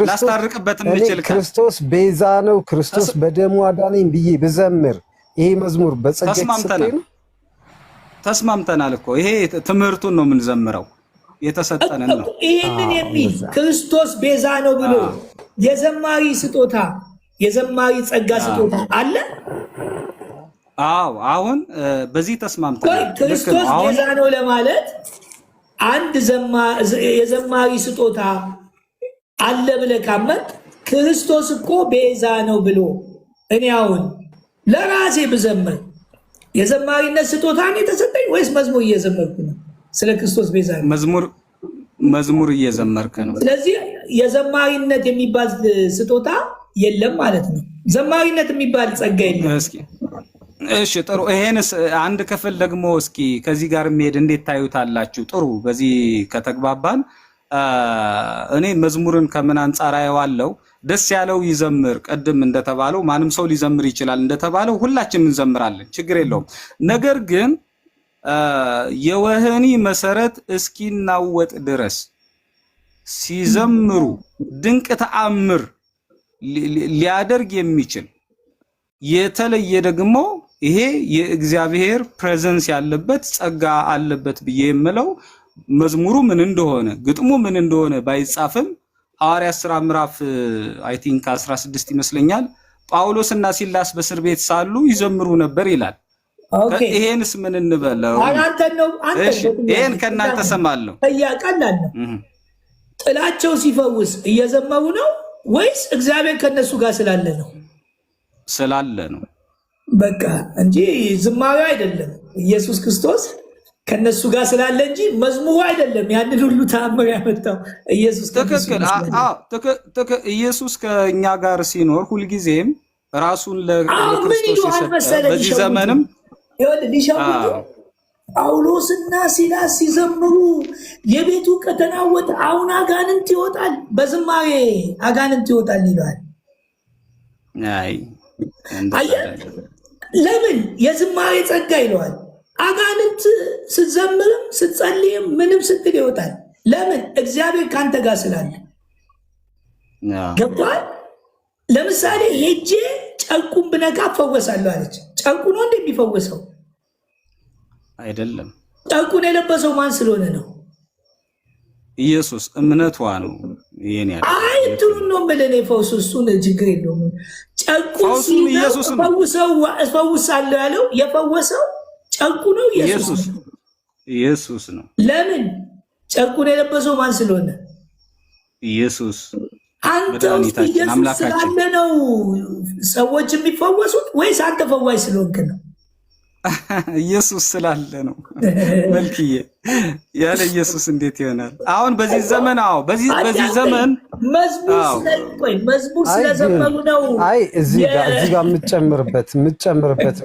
ላስታርቅበት የምችል ክርስቶስ ቤዛ ነው፣ ክርስቶስ በደሙ አዳነኝ ብዬ ብዘምር ይሄ መዝሙር በጸጋ የተሰጠኝ ነው። ተስማምተናል እኮ ይሄ ትምህርቱን ነው የምንዘምረው፣ የተሰጠን ነው። ይሄንን የሚል ክርስቶስ ቤዛ ነው ብሎ የዘማሪ ስጦታ የዘማሪ ጸጋ ስጦታ አለ። አዎ አሁን በዚህ ተስማምተናል። ክርስቶስ ቤዛ ነው ለማለት አንድ የዘማሪ ስጦታ አለ ብለህ ካመንክ ክርስቶስ እኮ ቤዛ ነው ብሎ እኔ አሁን ለራሴ ብዘምር የዘማሪነት ስጦታ ነው የተሰጠኝ ወይስ መዝሙር እየዘመርኩ ነው? ስለ ክርስቶስ ቤዛ ነው መዝሙር እየዘመርክ ነው። ስለዚህ የዘማሪነት የሚባል ስጦታ የለም ማለት ነው። ዘማሪነት የሚባል ጸጋ የለም። እሺ ጥሩ። ይሄንስ አንድ ክፍል ደግሞ እስኪ ከዚህ ጋር የሚሄድ እንዴት ታዩታላችሁ? ጥሩ። በዚህ ከተግባባን እኔ መዝሙርን ከምን አንጻር አየዋለሁ? ደስ ያለው ይዘምር። ቅድም እንደተባለው ማንም ሰው ሊዘምር ይችላል እንደተባለው ሁላችንም እንዘምራለን፣ ችግር የለውም። ነገር ግን የወህኒ መሰረት እስኪናወጥ ድረስ ሲዘምሩ ድንቅ ተአምር ሊያደርግ የሚችል የተለየ ደግሞ ይሄ የእግዚአብሔር ፕሬዘንስ ያለበት ጸጋ አለበት ብዬ የምለው መዝሙሩ ምን እንደሆነ ግጥሙ ምን እንደሆነ ባይጻፍም ሐዋርያት ሥራ ምዕራፍ አይ ቲንክ 16 ይመስለኛል ጳውሎስና ሲላስ በእስር ቤት ሳሉ ይዘምሩ ነበር ይላል። ይሄንስ ምን እንበለው? ይሄን ከእናንተ ሰማለሁ። ቀላል ነው። ጥላቸው ሲፈውስ እየዘመሩ ነው ወይስ እግዚአብሔር ከነሱ ጋር ስላለ ነው? ስላለ ነው በቃ እንጂ ዝማሬው አይደለም። ኢየሱስ ክርስቶስ ከነሱ ጋር ስላለ እንጂ መዝሙሩ አይደለም። ያንን ሁሉ ተአምር ያመጣው ኢየሱስ ትክክል። ኢየሱስ ከኛ ጋር ሲኖር ሁልጊዜም ራሱን ለክርስቶስ የሰጠ በዚህ ዘመንም ጳውሎስና ሲላስ ሲዘምሩ የቤቱ ከተናወጠ አሁን አጋንንት ይወጣል፣ በዝማሬ አጋንንት ይወጣል ይለዋል። ለምን የዝማሬ ጸጋ ይለዋል። አጋንንት ስትዘምርም ስትጸልይም ምንም ስትል ይወጣል። ለምን? እግዚአብሔር ከአንተ ጋር ስላለ። ገባል? ለምሳሌ ሄጄ ጨርቁን ብነካ እፈወሳለሁ አለች። ጨርቁ ነው እንደ የሚፈወሰው አይደለም። ጨርቁን የለበሰው ማን ስለሆነ ነው? ኢየሱስ። እምነቷ ነው። ይሄን ያለው አይ እንትኑን ነው ብለን የፈውሱ እሱን ችግር የለውም። ጨርቁን እፈውሳለሁ ያለው የፈወሰው ጨርቁ ነው ኢየሱስ ነው። ለምን? ጨርቁን የለበሰው ማን ስለሆነ? ኢየሱስ። አንተ ውስጥ ኢየሱስ ስላለ ነው ሰዎች የሚፈወሱት ወይስ አንተ ፈዋሽ ስለሆንክ ነው? ኢየሱስ ስላለ ነው። መልክዬ ያለ ኢየሱስ እንዴት ይሆናል? አሁን በዚህ ዘመን በዚህ ዘመን መዝሙር ስለዘመኑ ነው። አይ እዚህ ጋር የምትጨምርበት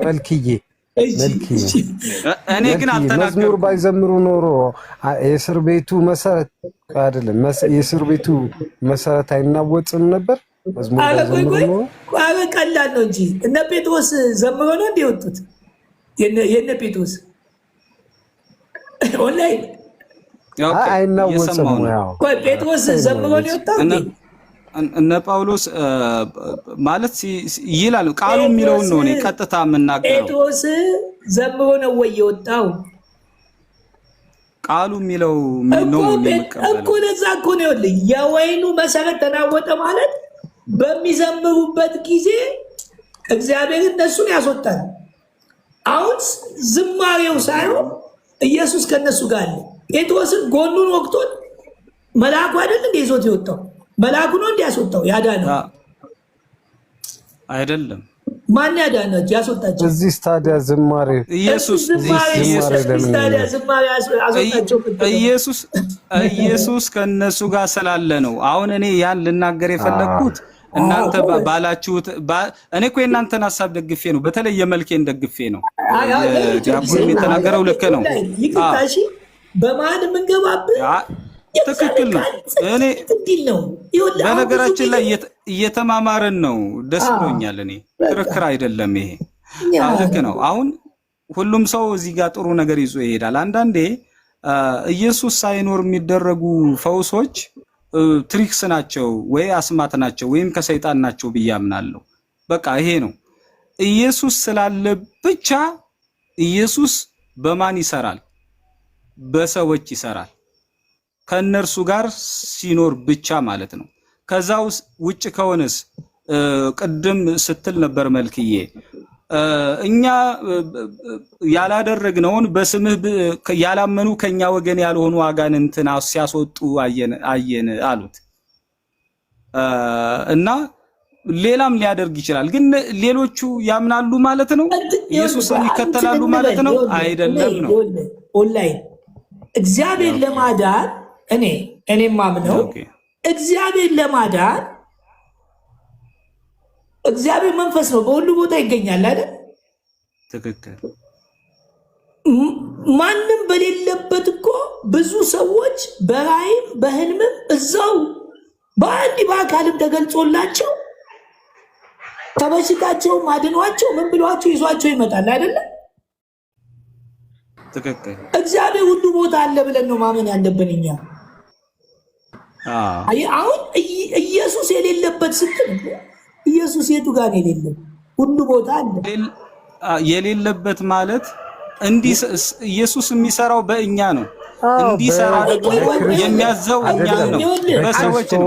መልክዬ እኔ ግን መዝሙር ባይዘምሩ ኖሮ የእስር ቤቱ መሰረት አይደለም የእስር ቤቱ መሰረት አይናወጥም ነበር። መዝሙር ባይዘምሩ ኖሮ ቀላል ነው እንጂ እነ ጴጥሮስ ዘምሮ ነው እንደ ወጡት። የነ ጴጥሮስ ኦንላይን አይናወጥም። ጴጥሮስ ዘምሮ ነው የወጣው። እነ ጳውሎስ ማለት ይላል ቃሉ የሚለውን ነው እኔ ቀጥታ የምናገረው። ጴጥሮስ ዘምሮ ነው ወይ የወጣው? ቃሉ የሚለው ነው እኮ ለዛ እኮ ነው ይኸውልህ፣ የወይኑ መሰረት ተናወጠ ማለት በሚዘምሩበት ጊዜ እግዚአብሔር እነሱን ያስወጣል። አሁን ዝማሬው ሳይሆን ኢየሱስ ከነሱ ጋር አለ። ጴጥሮስን ጎኑን ወቅቶት መልአኩ አይደል እንደ ይዞት የወጣው? መልአኩ ነው እንዲያስወጣው ያዳነው አይደለም። ማን ያዳነው ያስወጣቸው? እዚህ ታዲያ ዝማሬ ኢየሱስ ከነሱ ጋር ስላለ ነው። አሁን እኔ ያን ልናገር የፈለግኩት እናንተ ባላችሁት እኔ እኮ የእናንተን ሀሳብ ደግፌ ነው፣ በተለይ የመልኬን ደግፌ ነው። ዲያቆን የተናገረው ልክ ነው። በማን የምንገባብህ ትክክል ነው። እኔ በነገራችን ላይ እየተማማረን ነው። ደስ ብሎኛል። እኔ ክርክር አይደለም ይሄ። ልክ ነው። አሁን ሁሉም ሰው እዚህ ጋር ጥሩ ነገር ይዞ ይሄዳል። አንዳንዴ ኢየሱስ ሳይኖር የሚደረጉ ፈውሶች ትሪክስ ናቸው ወይ አስማት ናቸው ወይም ከሰይጣን ናቸው ብዬ አምናለሁ። በቃ ይሄ ነው። ኢየሱስ ስላለ ብቻ ኢየሱስ በማን ይሰራል? በሰዎች ይሰራል። ከነርሱ ጋር ሲኖር ብቻ ማለት ነው። ከዛው ውጭ ከሆነስ ቅድም ስትል ነበር መልክዬ እኛ ያላደረግነውን በስምህ ያላመኑ ከኛ ወገን ያልሆኑ አጋንንትን ሲያስወጡ አየን አሉት እና ሌላም ሊያደርግ ይችላል። ግን ሌሎቹ ያምናሉ ማለት ነው? ኢየሱስን ይከተላሉ ማለት ነው? አይደለም ነው። ኦንላይን እግዚአብሔር ለማዳን እኔ ማምነው እግዚአብሔር ለማዳን እግዚአብሔር መንፈስ ነው፣ በሁሉ ቦታ ይገኛል አይደል? ትክክል። ማንም በሌለበት እኮ ብዙ ሰዎች በራእይም በህልምም እዛው በአንድ በአካልም ተገልጾላቸው ከበሽታቸው አድኗቸው ምን ብሏቸው ይዟቸው ይመጣል አይደለም? ትክክል። እግዚአብሔር ሁሉ ቦታ አለ ብለን ነው ማመን ያለብን እኛ። አሁን ኢየሱስ የሌለበት ስትል ኢየሱስ የቱ ጋር ነው የሌለው? ሁሉ ቦታ አለ። የሌለበት ማለት እንዲህ ኢየሱስ የሚሰራው በእኛ ነው። እንዲሰራ ደግሞ የሚያዘው እኛ ነው፣ በሰዎች ነው።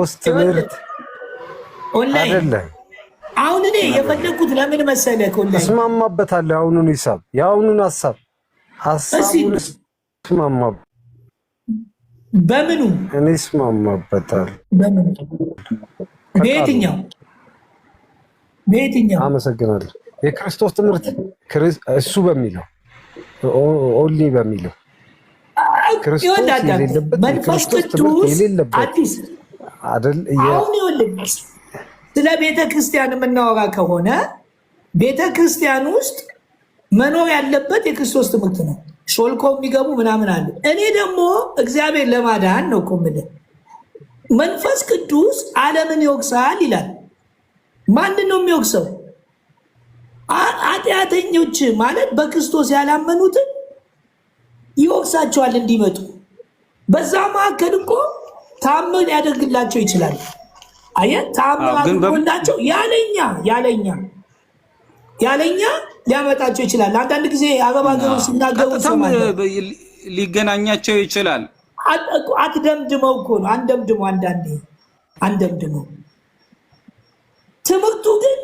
ኦንላይን አሁን እኔ የፈለኩት ለምን መሰለህ? ኦንላይን እስማማበታለሁ። የአሁኑን ሂሳብ የአሁኑን ሀሳቡን እስማማበታለሁ። በምኑ እኔ እስማማበታለሁ። በምኑ? በየትኛው? አመሰግናለሁ። የክርስቶስ ትምህርት እሱ በሚለው ኦንሊ በሚለው ክርስቶስ የሌለበት መንፈስ ቅዱስ አዲስ አይደል? ስለ ቤተ ክርስቲያን የምናወራ ከሆነ ቤተ ክርስቲያን ውስጥ መኖር ያለበት የክርስቶስ ትምህርት ነው። ሾልኮ የሚገቡ ምናምን አሉ። እኔ ደግሞ እግዚአብሔር ለማዳን ነው እኮ የምልህ። መንፈስ ቅዱስ ዓለምን ይወቅሳል ይላል። ማንን ነው የሚወቅሰው? ኃጢአተኞች ማለት በክርስቶስ ያላመኑትን ይወቅሳቸዋል እንዲመጡ። በዛ መካከል እኮ ታምር ሊያደርግላቸው ይችላል። አየህ፣ ታምር አድርጎላቸው ያለኛ ሊያመጣቸው ይችላል። አንዳንድ ጊዜ አረብ ሀገሮች ሲናገሩ ሊገናኛቸው ይችላል። አትደምድመው እኮ ነው። አንደምድመው። ትምህርቱ ግን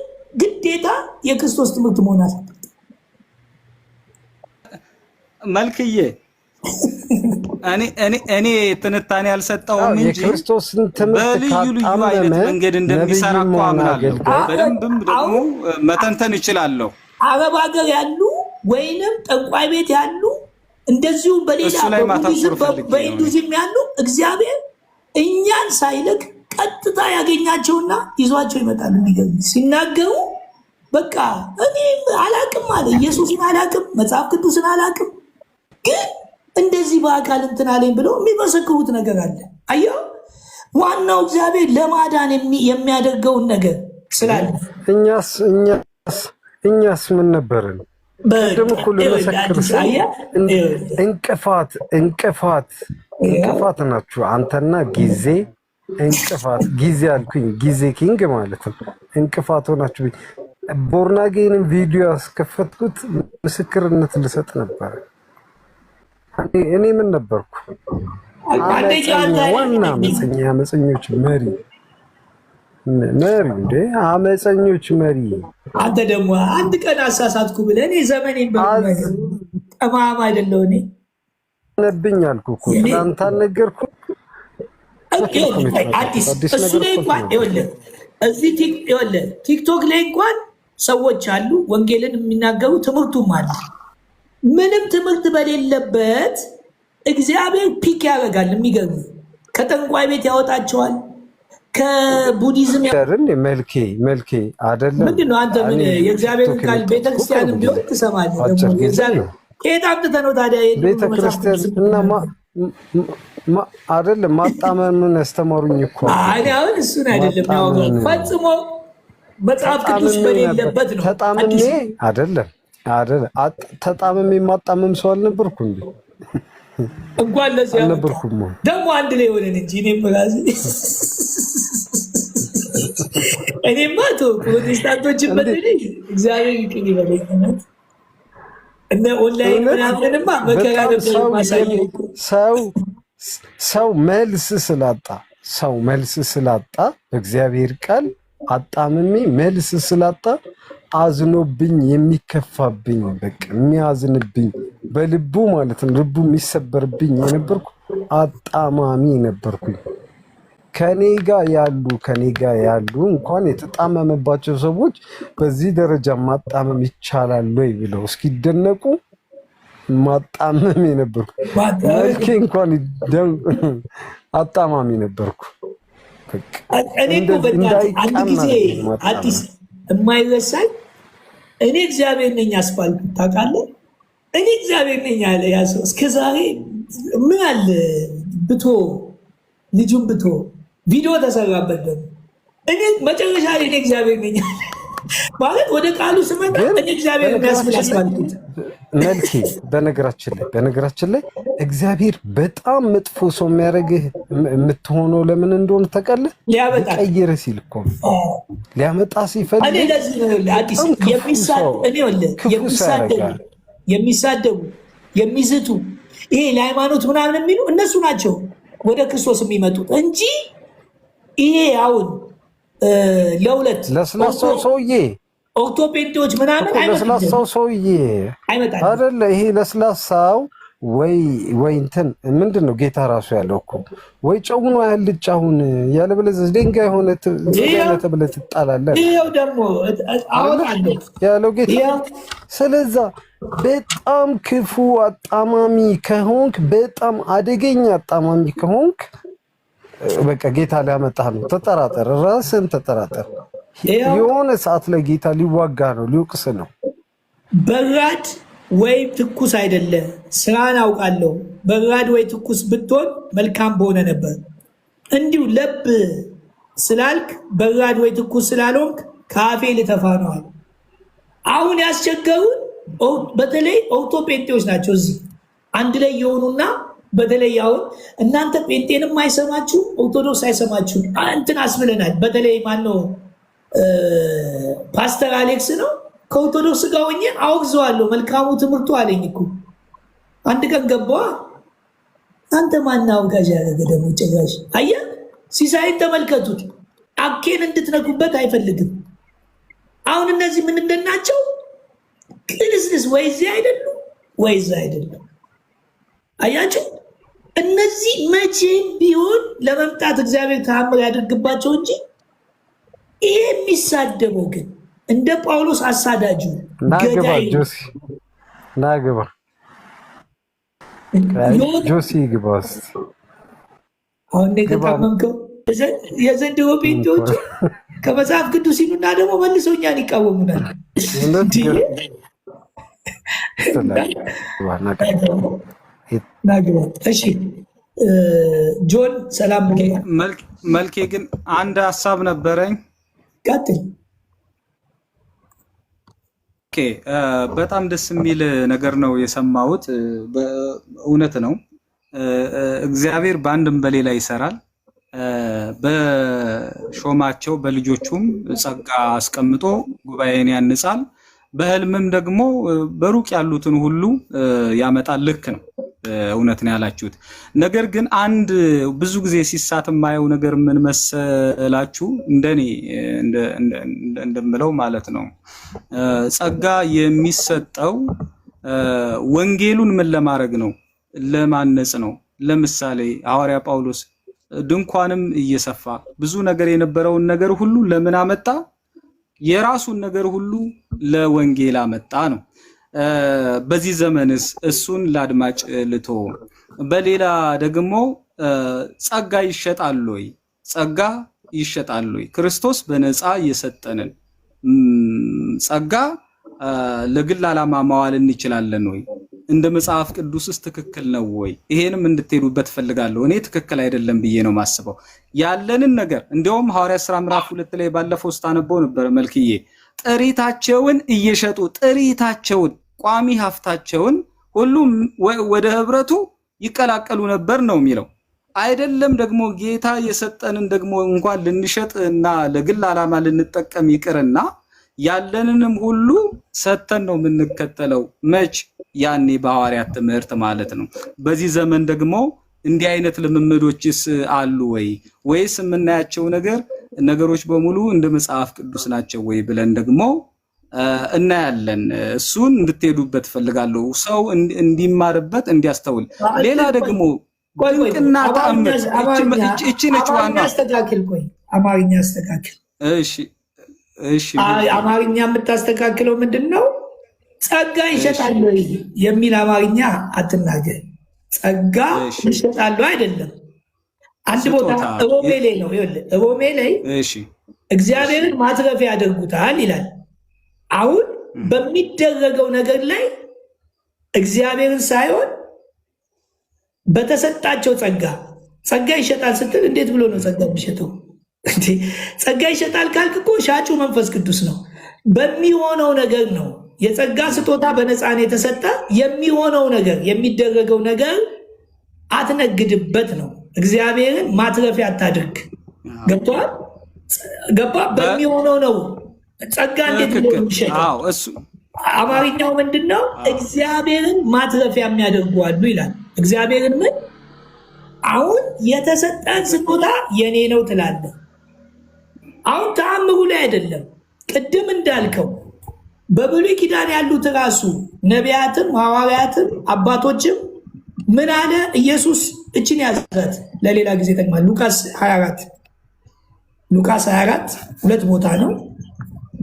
ግዴታ የክርስቶስ ትምህርት መሆን አለበት። መልክዬ እኔ ትንታኔ አልሰጠውም እንጂ በልዩ ልዩ አይነት መንገድ እንደሚሰራ እኮ አምናለሁ። በደንብም ደግሞ መተንተን እችላለሁ። አረብ ሀገር ያሉ ወይንም ጠንቋይ ቤት ያሉ እንደዚሁ በሌላ በኢንዱዝም ያሉ እግዚአብሔር እኛን ሳይልክ ቀጥታ ያገኛቸውና ይዟቸው ይመጣል። የሚገርም ሲናገሩ በቃ እኔ አላቅም አለ ኢየሱስን አላቅም፣ መጽሐፍ ቅዱስን አላቅም፣ ግን እንደዚህ በአካል እንትን አለኝ ብለው የሚመሰክሩት ነገር አለ። አየው፣ ዋናው እግዚአብሔር ለማዳን የሚያደርገውን ነገር ስላለ እኛስ ምን ነበርን? ቅድም እኮ ልመሰክር እንቅፋት ናችሁ አንተና ጊዜ እንቅፋት ጊዜ አልኩኝ። ጊዜ ኪንግ ማለት ነው። እንቅፋት ሆናችሁ ቦርናጌንም ቪዲዮ ያስከፈትኩት ምስክርነት ልሰጥ ነበር። እኔ ምን ነበርኩ? ዋና አመፀኞች መሪ እንደ አመፀኞች መሪ። አንተ ደግሞ አንድ ቀን አሳሳትኩ ብለህ እኔ ዘመኔን ጠማማ አይደለሁ እኔ ነብኝ አልኩ እኮ ትናንት አልነገርኩም። አዲስ እሱ ላይ እንኳን እዚህ ቲክቶክ ላይ እንኳን ሰዎች አሉ ወንጌልን የሚናገሩ ትምህርቱም አለ። ምንም ትምህርት በሌለበት እግዚአብሔር ፒክ ያደርጋል። የሚገርም ከጠንቋይ ቤት ያወጣቸዋል። ከቡዲዝም መልኬ አይደለም። ምንድን ነው አንተ ምን የእግዚአብሔር ቃል ቤተክርስቲያንም ቢሆን ትሰማለህ። ደግሞ ከየት አምጥተህ ነው ታዲያ? ቤተክርስቲያን እና አይደለም ማጣመምን ያስተማሩኝ እኮ እኔ አሁን እሱን አይደለም ያወራው ፈጽሞ መጽሐፍ ቅዱስ በሌለበት ነው። ተጣምሜ አይደለም ተጣምሜ ማጣመም ሰው አልነበርኩ እንዴ? እንኳን ለዚህ አልነበርኩም ደግሞ አንድ ላይ ሆነን እንጂ እኔማ ፕሮቴስታንቶችን በተለይ እግዚአብሔር ይቅር ይበለኝ እነ ኦንላይን ምናምንማ መከራ ነበር ማሳየው። ሰው መልስ ስላጣ በእግዚአብሔር ቃል አጣምሜ መልስ ስላጣ አዝኖብኝ የሚከፋብኝ በቃ የሚያዝንብኝ በልቡ ማለት ነው ልቡ የሚሰበርብኝ የነበርኩ አጣማሚ ነበርኩኝ። ከኔ ጋር ያሉ እንኳን የተጣመመባቸው ሰዎች በዚህ ደረጃ ማጣመም ይቻላል ወይ ብለው እስኪደነቁ ማጣመም የነበርኩ መልኬ እንኳን አጣማሚ ነበርኩ። እኔ እኮ አንድ ጊዜ አዲስ የማይረሳኝ እኔ እግዚአብሔር ነኝ አስባልኩ ታውቃለህ። እኔ እግዚአብሔር ነኝ ያለ ያ ሰው እስከዛሬ ምን አለ ብቶ ልጁን ብቶ ቪዲዮ ተሰራበት። ደግሞ እኔ መጨረሻ ላይ እኔ እግዚአብሔር ነኝ ማለት ወደ ቃሉ ስመጣ እኔ እግዚአብሔር የሚያስብል አስባልኩት። መልኬ በነገራችን ላይ እግዚአብሔር በጣም መጥፎ ሰው የሚያደርግህ የምትሆነው ለምን እንደሆነ ታውቃለህ? ሊቀይርህ ሲል እኮ ሊያመጣ ሲፈልግ የሚሳደቡ የሚዝቱ ይሄ ለሃይማኖት ምናምን የሚሉ እነሱ ናቸው ወደ ክርስቶስ የሚመጡት እንጂ ይሄ አሁን ለሁለት ለስላሳው ሰውዬ ኦርቶፔዲዎች ምናምን ለስላሳው ሰውዬ አይደለ? ይሄ ለስላሳው ወይ እንትን ምንድን ነው ጌታ ራሱ ያለው እኮ ወይ ጨውኑ ያልጭ አሁን ያለበለዚያ ድንጋይ ሆነ ተብለህ ትጣላለህ። ይሄው ደግሞ አወጣለሁ ያለው ጌታ። ስለዛ በጣም ክፉ አጣማሚ ከሆንክ በጣም አደገኛ አጣማሚ ከሆንክ በቃ ጌታ ሊያመጣህ ነው። ተጠራጠር፣ ራስን ተጠራጠር። የሆነ ሰዓት ላይ ጌታ ሊዋጋ ነው፣ ሊወቅስ ነው። በራድ ወይም ትኩስ አይደለም። ስራን አውቃለሁ። በራድ ወይ ትኩስ ብትሆን መልካም በሆነ ነበር። እንዲሁ ለብ ስላልክ በራድ ወይ ትኩስ ስላልሆንክ ከአፌ ልተፋ ነዋል። አሁን ያስቸገሩን በተለይ ኦርቶ ጴንጤዎች ናቸው። እዚህ አንድ ላይ የሆኑና በተለይ አሁን እናንተ ጴንጤንም አይሰማችሁ ኦርቶዶክስ አይሰማችሁ እንትን አስብለናል። በተለይ ማነው ፓስተር አሌክስ ነው ከኦርቶዶክስ ጋር ሆኜ አውግዘዋለሁ። መልካሙ ትምህርቱ አለኝ እኮ አንድ ቀን ገባዋ። አንተ ማን አውጋዥ ያደረገ ደግሞ ጭራሽ አየህ። ሲሳይን ተመልከቱት። አኬን እንድትነኩበት አይፈልግም። አሁን እነዚህ ምን እንደናቸው ቅልስልስ ወይዚ አይደሉ ወይዚ አይደሉ። አያችሁ እነዚህ መቼም ቢሆን ለመምጣት እግዚአብሔር ተአምር ያደርግባቸው እንጂ ይሄ የሚሳደበው ግን እንደ ጳውሎስ አሳዳጁ ገዳይ ናግባ ጆሲ ግባስ አሁን የተጣመምከው የዘንድሮ ጴንጤዎቹ ከመጽሐፍ ቅዱስ ሲሉና ደግሞ መልሰው እኛን ይቃወሙናል። እሺ ጆን ሰላም መልኬ ግን አንድ ሀሳብ ነበረኝ። ቀጥል። በጣም ደስ የሚል ነገር ነው የሰማሁት። እውነት ነው። እግዚአብሔር በአንድም በሌላ ይሰራል። በሾማቸው በልጆቹም ጸጋ አስቀምጦ ጉባኤን ያንጻል። በህልምም ደግሞ በሩቅ ያሉትን ሁሉ ያመጣል። ልክ ነው፣ እውነት ነው ያላችሁት። ነገር ግን አንድ ብዙ ጊዜ ሲሳት የማየው ነገር ምን መሰላችሁ? እንደኔ እንደምለው ማለት ነው ጸጋ የሚሰጠው ወንጌሉን ምን ለማድረግ ነው? ለማነጽ ነው። ለምሳሌ ሐዋርያ ጳውሎስ ድንኳንም እየሰፋ ብዙ ነገር የነበረውን ነገር ሁሉ ለምን አመጣ? የራሱን ነገር ሁሉ ለወንጌል አመጣ ነው። በዚህ ዘመንስ እሱን ለአድማጭ ልቶ በሌላ ደግሞ ጸጋ ይሸጣል ወይ? ጸጋ ይሸጣል ወይ? ክርስቶስ በነፃ የሰጠንን ጸጋ ለግል ዓላማ ማዋል እንችላለን ወይ? እንደ መጽሐፍ ቅዱስስ ትክክል ነው ወይ? ይሄንም እንድትሄዱበት ፈልጋለሁ። እኔ ትክክል አይደለም ብዬ ነው ማስበው። ያለንን ነገር እንዲያውም ሐዋርያት ሥራ ምዕራፍ 2 ላይ ባለፈው ስታነበው ነበር መልክዬ፣ ጥሪታቸውን እየሸጡ ጥሪታቸውን ቋሚ ሀብታቸውን ሁሉም ወደ ህብረቱ ይቀላቀሉ ነበር ነው የሚለው። አይደለም ደግሞ ጌታ የሰጠንን ደግሞ እንኳን ልንሸጥ እና ለግል ዓላማ ልንጠቀም ይቅርና ያለንንም ሁሉ ሰተን ነው የምንከተለው። መች ያኔ በሐዋርያት ትምህርት ማለት ነው። በዚህ ዘመን ደግሞ እንዲህ አይነት ልምምዶችስ አሉ ወይ? ወይስ የምናያቸው ነገሮች በሙሉ እንደ መጽሐፍ ቅዱስ ናቸው ወይ ብለን ደግሞ እናያለን። እሱን እንድትሄዱበት ፈልጋለሁ። ሰው እንዲማርበት እንዲያስተውል። ሌላ ደግሞ ድንቅና ተአምር እቺ ነች ዋና። አማርኛ አስተካክል። እሺ አማርኛ የምታስተካክለው ምንድነው? ጸጋ ይሸጣል የሚል አማርኛ አትናገር። ጸጋ ይሸጣል አይደለም። አንድ ቦታ ሮሜ ላይ ነው። ይኸውልህ ሮሜ ላይ እግዚአብሔርን ማትረፊያ ያደርጉታል ይላል። አሁን በሚደረገው ነገር ላይ እግዚአብሔርን ሳይሆን በተሰጣቸው ጸጋ ይሸጣል ስትል እንዴት ብሎ ነው ጸጋ የሚሸጠው? ጸጋ ይሸጣል ካልክ እኮ ሻጩ መንፈስ ቅዱስ ነው። በሚሆነው ነገር ነው። የጸጋ ስጦታ በነፃ ነው የተሰጠ። የሚሆነው ነገር የሚደረገው ነገር አትነግድበት ነው። እግዚአብሔርን ማትረፊያ አታድርግ። ገብቶሃል? ገባ? በሚሆነው ነው። ጸጋ እንዴት ነው የሚሸጠው? አማርኛው ምንድን ነው? እግዚአብሔርን ማትረፊያ የሚያደርጉ አሉ ይላል። እግዚአብሔርን ምን? አሁን የተሰጠን ስጦታ የኔ ነው ትላለህ። አሁን ተአምሩ ላይ አይደለም። ቅድም እንዳልከው በብሉይ ኪዳን ያሉት ራሱ ነቢያትም ሐዋርያትም አባቶችም ምን አለ ኢየሱስ? እችን ያዛት ለሌላ ጊዜ ጠቅማል። ሉቃስ 24 ሁለት ቦታ ነው።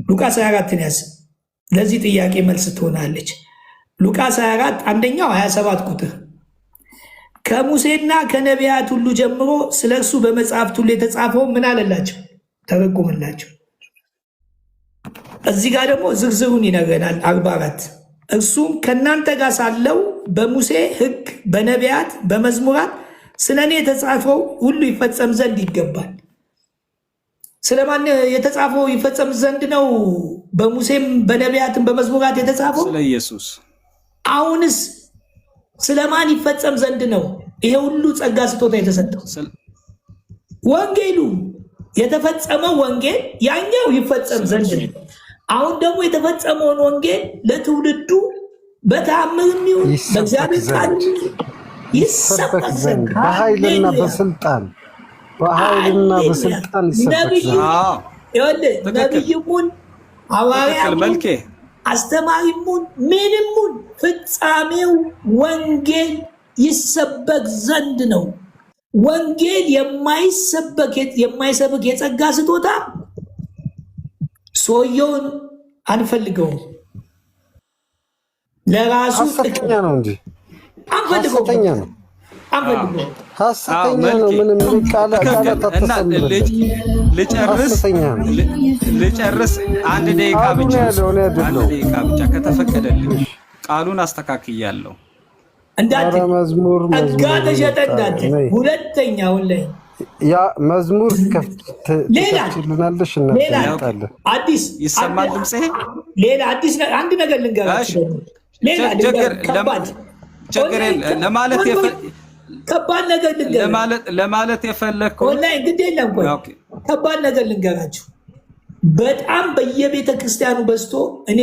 ሉቃስ 24ን ያዝ። ለዚህ ጥያቄ መልስ ትሆናለች። ሉቃስ 24 አንደኛው 27 ቁጥር ከሙሴና ከነቢያት ሁሉ ጀምሮ ስለ እርሱ በመጽሐፍት ሁሉ የተጻፈው ምን አለላቸው? ተረጉምላቸው። እዚህ ጋር ደግሞ ዝርዝሩን ይነግረናል። 44 እርሱም ከእናንተ ጋር ሳለው በሙሴ ሕግ በነቢያት በመዝሙራት ስለ እኔ የተጻፈው ሁሉ ይፈጸም ዘንድ ይገባል። ስለማን የተጻፈው ይፈጸም ዘንድ ነው? በሙሴም በነቢያትም በመዝሙራት የተጻፈው ስለ ኢየሱስ። አሁንስ ስለማን ይፈጸም ዘንድ ነው ይሄ ሁሉ ጸጋ ስጦታ የተሰጠው? ወንጌሉ የተፈጸመው ወንጌል ያኛው ይፈጸም ዘንድ ነው። አሁን ደግሞ የተፈጸመውን ወንጌል ለትውልዱ በተአምርም ይሁን በእግዚአብሔር ቃል ይሰበክ ዘንድ በኃይልና በስልጣን ይሰበክ ዘንድ ነቢይሙን ሐዋርያሙን አስተማሪሙን ምንሙን ፍጻሜው ወንጌል ይሰበክ ዘንድ ነው። ወንጌል የማይሰብክ የጸጋ ስጦታ ሰውየውን አንፈልገውም። ለራሱ ሐሰተኛ ነው እንጂ አንፈልገውም። ሐሰተኛ ነው። ምንም ልጨርስ አንድ ደቂቃ ብቻ ከተፈቀደልኝ ቃሉን አስተካክያለሁ። መዝሙር ተሸጠ እንዳት ሁለተኛውን ላይ ያ መዝሙር ከፍትልናለሽ እናጣለን። አዲስ ይሰማል ድምጼ። ሌላ አዲስ አንድ ነገር ልንገራችሁ። ከባድ ነገር ለማለት የፈለግከው እንግዲህ የለም። ከባድ ነገር ልንገራችሁ። በጣም በየቤተ ክርስቲያኑ በዝቶ እኔ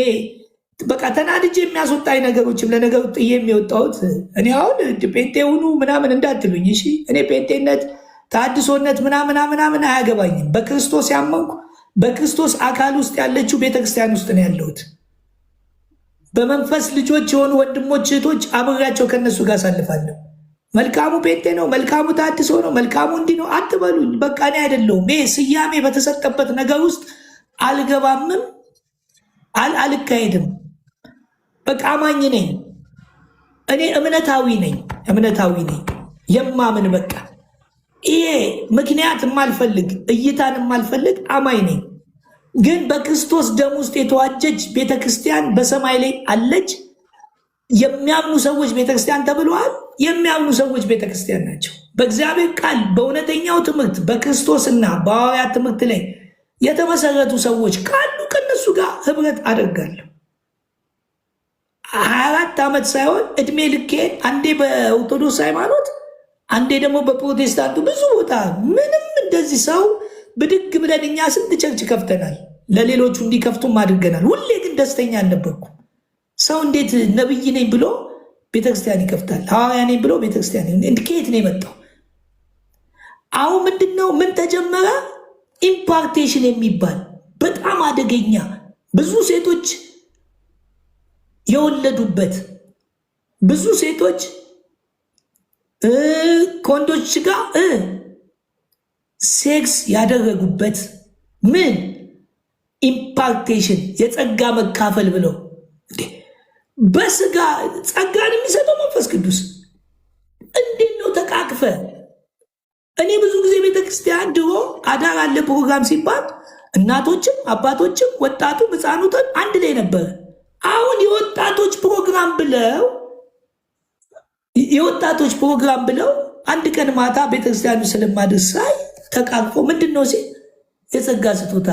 በቃ ተናድጄ የሚያስወጣኝ ነገሮችም ለነገሩ ጥዬ የሚወጣሁት እኔ አሁን ጴንጤ ሁኑ ምናምን እንዳትሉኝ እሺ። እኔ ጴንጤነት ተሐድሶነት ምናምን አያገባኝም። በክርስቶስ ያመንኩ በክርስቶስ አካል ውስጥ ያለችው ቤተክርስቲያን ውስጥ ነው ያለሁት። በመንፈስ ልጆች የሆኑ ወንድሞች እህቶች አብሬያቸው ከነሱ ጋር አሳልፋለሁ። መልካሙ ጴንጤ ነው፣ መልካሙ ተሐድሶ ነው፣ መልካሙ እንዲህ ነው አትበሉኝ። በቃ እኔ አይደለሁም። ይሄ ስያሜ በተሰጠበት ነገር ውስጥ አልገባምም፣ አልካሄድም። በቃ አማኝ ነኝ እኔ፣ እምነታዊ ነኝ የማምን በቃ ይሄ ምክንያት የማልፈልግ እይታን የማልፈልግ አማኝ ነኝ። ግን በክርስቶስ ደም ውስጥ የተዋጀች ቤተክርስቲያን በሰማይ ላይ አለች። የሚያምኑ ሰዎች ቤተክርስቲያን ተብለዋል። የሚያምኑ ሰዎች ቤተክርስቲያን ናቸው። በእግዚአብሔር ቃል በእውነተኛው ትምህርት በክርስቶስና በሐዋርያት ትምህርት ላይ የተመሰረቱ ሰዎች ካሉ ከነሱ ጋር ህብረት አደርጋለሁ። 24 ዓመት ሳይሆን እድሜ ልኬን አንዴ በኦርቶዶክስ ሃይማኖት አንዴ ደግሞ በፕሮቴስታንቱ ብዙ ቦታ ምንም እንደዚህ ሰው ብድግ ብለን እኛ ስንት ቸርች ከፍተናል፣ ለሌሎቹ እንዲከፍቱም አድርገናል። ሁሌ ግን ደስተኛ አልነበርኩም። ሰው እንዴት ነብይ ነኝ ብሎ ቤተክርስቲያን ይከፍታል? ሐዋርያ ነኝ ብሎ ቤተክርስቲያን ከየት ነው የመጣው? አሁን ምንድነው ምን ተጀመረ? ኢምፓርቴሽን የሚባል በጣም አደገኛ ብዙ ሴቶች የወለዱበት ብዙ ሴቶች ከወንዶች ጋር ሴክስ ያደረጉበት ምን ኢምፓርቴሽን የጸጋ መካፈል ብለው በስጋ ጸጋን የሚሰጠው መንፈስ ቅዱስ እንዴት ነው ተቃቅፈ? እኔ ብዙ ጊዜ ቤተክርስቲያን ድሮ አዳር አለ ፕሮግራም ሲባል እናቶችም አባቶችም ወጣቱም ህፃኑትን አንድ ላይ ነበረ። አሁን የወጣቶች ፕሮግራም ብለው አንድ ቀን ማታ ቤተክርስቲያኑ ስለማድረስ ሳይ ተቃቅፎ ምንድን ነው ሲል የጸጋ ስጦታ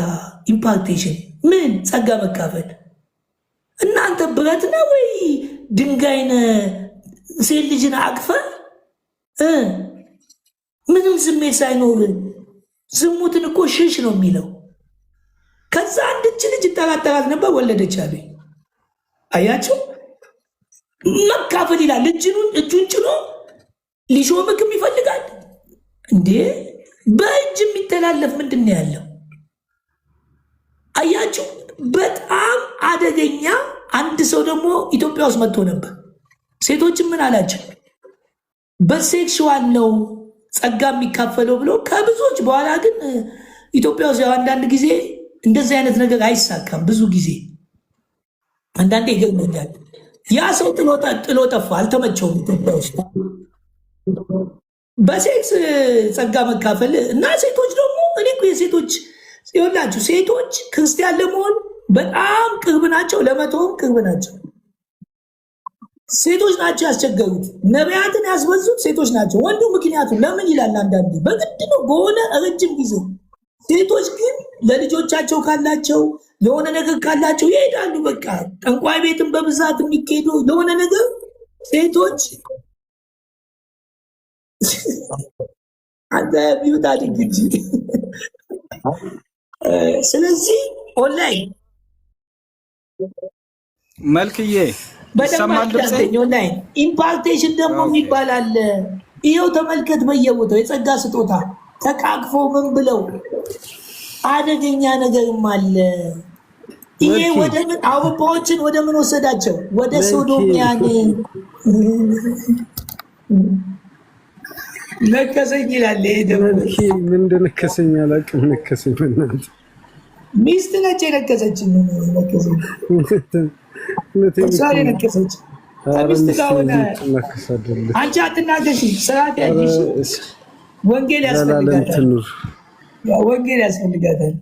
ኢምፓርቴሽን ምን ጸጋ መካፈል። እናንተ ብረት ነው ወይ ድንጋይነ ሴት ልጅን አቅፈ ምንም ስሜት ሳይኖር ዝሙትን እኮ ሽሽ ነው የሚለው። ከዛ አንድች ልጅ ይጠራጠራት ነበር፣ ወለደች አለኝ። አያቸው መካፈል ይላል። እጁን ጭኖ ሊሾምክም ይፈልጋል እንዴ! በእጅ የሚተላለፍ ምንድን ነው ያለው? አያችሁ በጣም አደገኛ። አንድ ሰው ደግሞ ኢትዮጵያ ውስጥ መጥቶ ነበር። ሴቶችን ምን አላቸው? በሴክሽዋል ነው ጸጋ የሚካፈለው ብሎ ከብዙዎች በኋላ ግን ኢትዮጵያ ውስጥ አንዳንድ ጊዜ እንደዚህ አይነት ነገር አይሳካም። ብዙ ጊዜ አንዳንዴ ይገርመኛል። ያ ሰው ጥሎ ጠፋ፣ አልተመቸውም። ኢትዮጵያ ውስጥ በሴክስ ጸጋ መካፈል እና ሴቶች ደግሞ እኔ እኮ የሴቶች ይኸውላችሁ ሴቶች ክርስቲያን ለመሆን በጣም ቅርብ ናቸው፣ ለመተውም ቅርብ ናቸው። ሴቶች ናቸው ያስቸገሩት። ነቢያትን ያስበዙት ሴቶች ናቸው። ወንዱ ምክንያቱም ለምን ይላል አንዳንዴ በግድ ነው በሆነ ረጅም ጊዜ። ሴቶች ግን ለልጆቻቸው ካላቸው ለሆነ ነገር ካላቸው ይሄዳሉ። በቃ ጠንቋይ ቤትን በብዛት የሚካሄዱ ለሆነ ነገር ሴቶች አንተ ቢውጣ ድግጅ ስለዚህ ኦንላይን መልክዬ ኦንላይን ኢምፓርቴሽን ደግሞ የሚባል አለ። ይኸው ተመልከት፣ በየቦታው የጸጋ ስጦታ ተቃቅፎ ምን ብለው አደገኛ ነገርም አለ። ይሄ ወደ ምን አውሮፓዎችን ወደ ምን ወሰዳቸው? ወደ ሶዶሚያን ነከሰኝ ይላል። ይሄ ደግሞ ምን እንደነከሰኝ አላውቅም። ነከሰኝ በእናትህ ሚስት ነች የነከሰች። ነከሰኝ ነከሰች ሚስት ጋር ሆነ። አንቺ አትናገሺ፣ ስርዓት ያለሽ። ወንጌል ያስፈልጋታል፣ ወንጌል ያስፈልጋታል።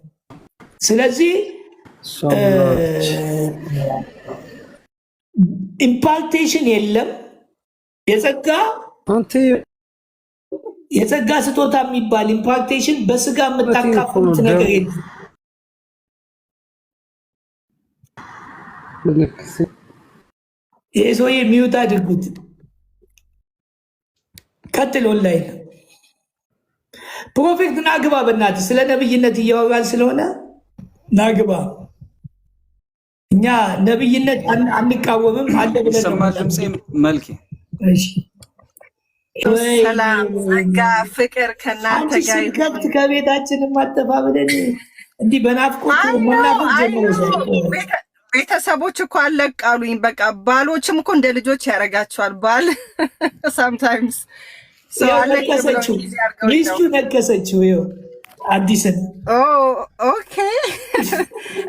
ስለዚህ ኢምፓርቴሽን የለም። የጸጋ ስጦታ የሚባል ኢምፓርቴሽን በስጋ የምታካፍሉት ነገር የለም። ይሄ ሰውዬ ሚውት አድርጉት። ቀጥል። ኦንላይን ፕሮፌት ናግባ፣ በእናትህ ስለ ነብይነት እያወራን ስለሆነ ናግባ። እኛ ነብይነት አንቃወምም አለ ብለን ሰማል። ድምጼ መልክ ሰላም ጸጋ ፍቅር ከእናንተ ጋር ከብት ከቤታችን ማጠፋ ብለን እንዲህ በናፍቆት መናፈቅ ጀምሮ ቤተሰቦች እኮ አለቃሉኝ። በቃ ባሎችም እኮ እንደ ልጆች ያደርጋቸዋል። ባል ሳምታይምስ ሚስቱ ነከሰችው። ይኸው አዲስን ኦኬ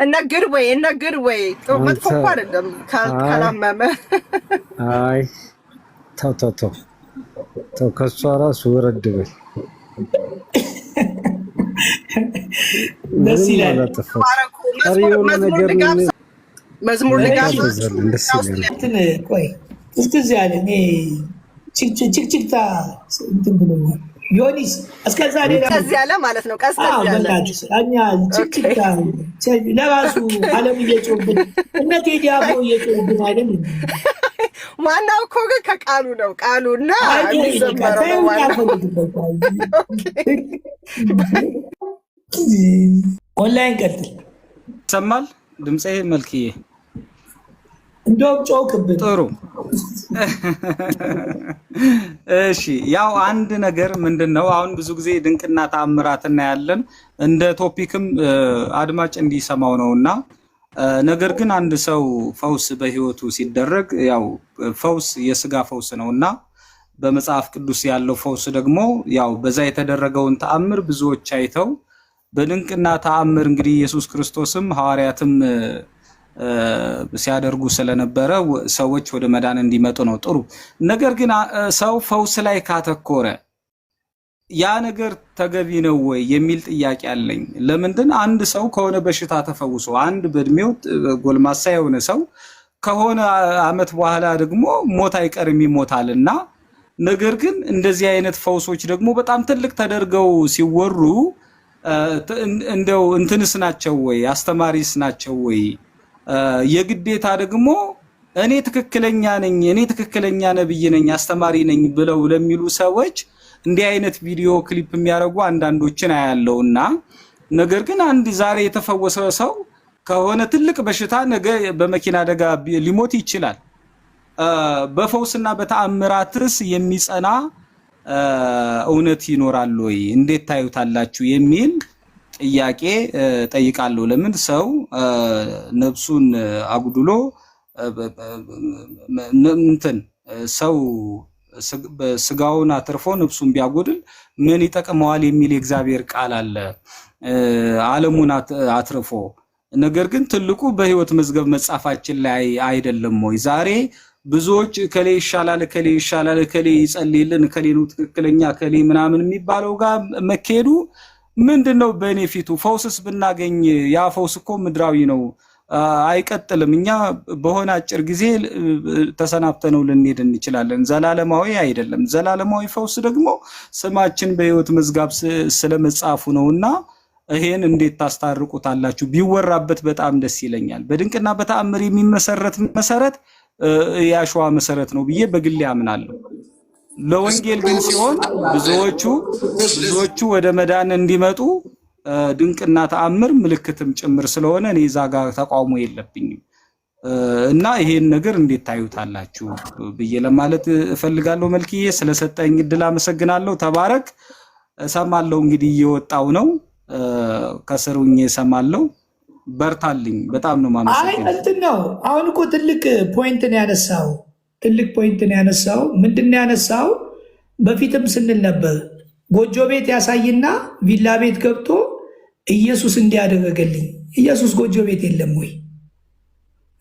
እነ ግድ ወይ መጥፎ እኮ አይደለም ካላመመ። አይ ተው ከሷ ራሱ ወረድ በል። ደስ ይላል። መዝሙር ልጋብዝ። ቆይ እስከዚህ ያለ እኔ ችክችክታ እንትን ብሎኛል። ዮኒስ እስከዛ ሌላ ከዚህ ያለ ማለት ነው። ቀዝቀዝ ያለ እኛ ችክችክታ ለራሱ ዓለም እየጮህብን እነ ቴዲ አፍሮ እየጮህብን አይደል? ዋናው እኮ ግን ከቃሉ ነው። ቃሉና የሚዘመረው ነው። ኦንላይን ቀጥል። ይሰማል ድምጼ መልክዬ? እንደውም ጮክብን። ጥሩ እሺ። ያው አንድ ነገር ምንድነው አሁን ብዙ ጊዜ ድንቅና ተአምራት እናያለን እንደ ቶፒክም አድማጭ እንዲሰማው ነውና፣ ነገር ግን አንድ ሰው ፈውስ በህይወቱ ሲደረግ ያው ፈውስ የስጋ ፈውስ ነውና በመጽሐፍ ቅዱስ ያለው ፈውስ ደግሞ ያው በዛ የተደረገውን ተአምር ብዙዎች አይተው በድንቅና ተአምር እንግዲህ ኢየሱስ ክርስቶስም ሐዋርያትም ሲያደርጉ ስለነበረ ሰዎች ወደ መዳን እንዲመጡ ነው። ጥሩ ነገር ግን ሰው ፈውስ ላይ ካተኮረ ያ ነገር ተገቢ ነው ወይ የሚል ጥያቄ አለኝ። ለምንድን አንድ ሰው ከሆነ በሽታ ተፈውሶ አንድ በእድሜው ጎልማሳ የሆነ ሰው ከሆነ ዓመት በኋላ ደግሞ ሞት አይቀርም ይሞታልና፣ ነገር ግን እንደዚህ አይነት ፈውሶች ደግሞ በጣም ትልቅ ተደርገው ሲወሩ እንደው እንትንስ ናቸው ወይ አስተማሪስ ናቸው ወይ? የግዴታ ደግሞ እኔ ትክክለኛ ነኝ እኔ ትክክለኛ ነብይ ነኝ አስተማሪ ነኝ ብለው ለሚሉ ሰዎች እንዲህ አይነት ቪዲዮ ክሊፕ የሚያደርጉ አንዳንዶችን አያለውና፣ ነገር ግን አንድ ዛሬ የተፈወሰ ሰው ከሆነ ትልቅ በሽታ ነገ በመኪና አደጋ ሊሞት ይችላል። በፈውስና በተአምራትስ የሚጸና እውነት ይኖራል ወይ? እንዴት ታዩታላችሁ የሚል ጥያቄ ጠይቃለሁ። ለምን ሰው ነፍሱን አጉድሎ እንትን ሰው ስጋውን አትርፎ ነፍሱን ቢያጎድል ምን ይጠቅመዋል የሚል የእግዚአብሔር ቃል አለ። ዓለሙን አትርፎ ነገር ግን ትልቁ በህይወት መዝገብ መጻፋችን ላይ አይደለም ወይ? ዛሬ ብዙዎች ከሌ ይሻላል ከሌ ይሻላል ከሌ ይጸልይልን ከሌ ነው ትክክለኛ ከሌ ምናምን የሚባለው ጋር መከዱ ምንድነው ቤኔፊቱ? ፈውስስ ብናገኝ ያ ፈውስ እኮ ምድራዊ ነው አይቀጥልም። እኛ በሆነ አጭር ጊዜ ተሰናብተነው ልንሄድ እንችላለን። ዘላለማዊ አይደለም። ዘላለማዊ ፈውስ ደግሞ ስማችን በህይወት መዝገብ ስለመጻፉ ነውና ይሄን እንዴት ታስታርቁታላችሁ? ቢወራበት በጣም ደስ ይለኛል። በድንቅና በተአምር የሚመሰረት መሰረት ያሸዋ መሰረት ነው ብዬ በግሌ አምናለሁ። ለወንጌል ግን ሲሆን ብዙዎቹ ወደ መዳን እንዲመጡ ድንቅና ተአምር ምልክትም ጭምር ስለሆነ እኔ እዛ ጋር ተቃውሞ የለብኝም እና ይሄን ነገር እንዴት ታዩታላችሁ ብዬ ለማለት እፈልጋለሁ። መልክዬ ስለሰጠኝ እድል አመሰግናለሁ። ተባረክ። እሰማለሁ እንግዲህ እየወጣው ነው ከስሩኝ እሰማለሁ። በርታልኝ። በጣም ነው ማመሰግነው። አይ እንትን ነው አሁን እኮ ትልቅ ፖይንት ነው ያነሳው። ምንድን ነው ያነሳው? በፊትም ስንል ነበር ጎጆ ቤት ያሳይና ቪላ ቤት ገብቶ ኢየሱስ እንዲያደረገልኝ። ኢየሱስ ጎጆ ቤት የለም ወይ?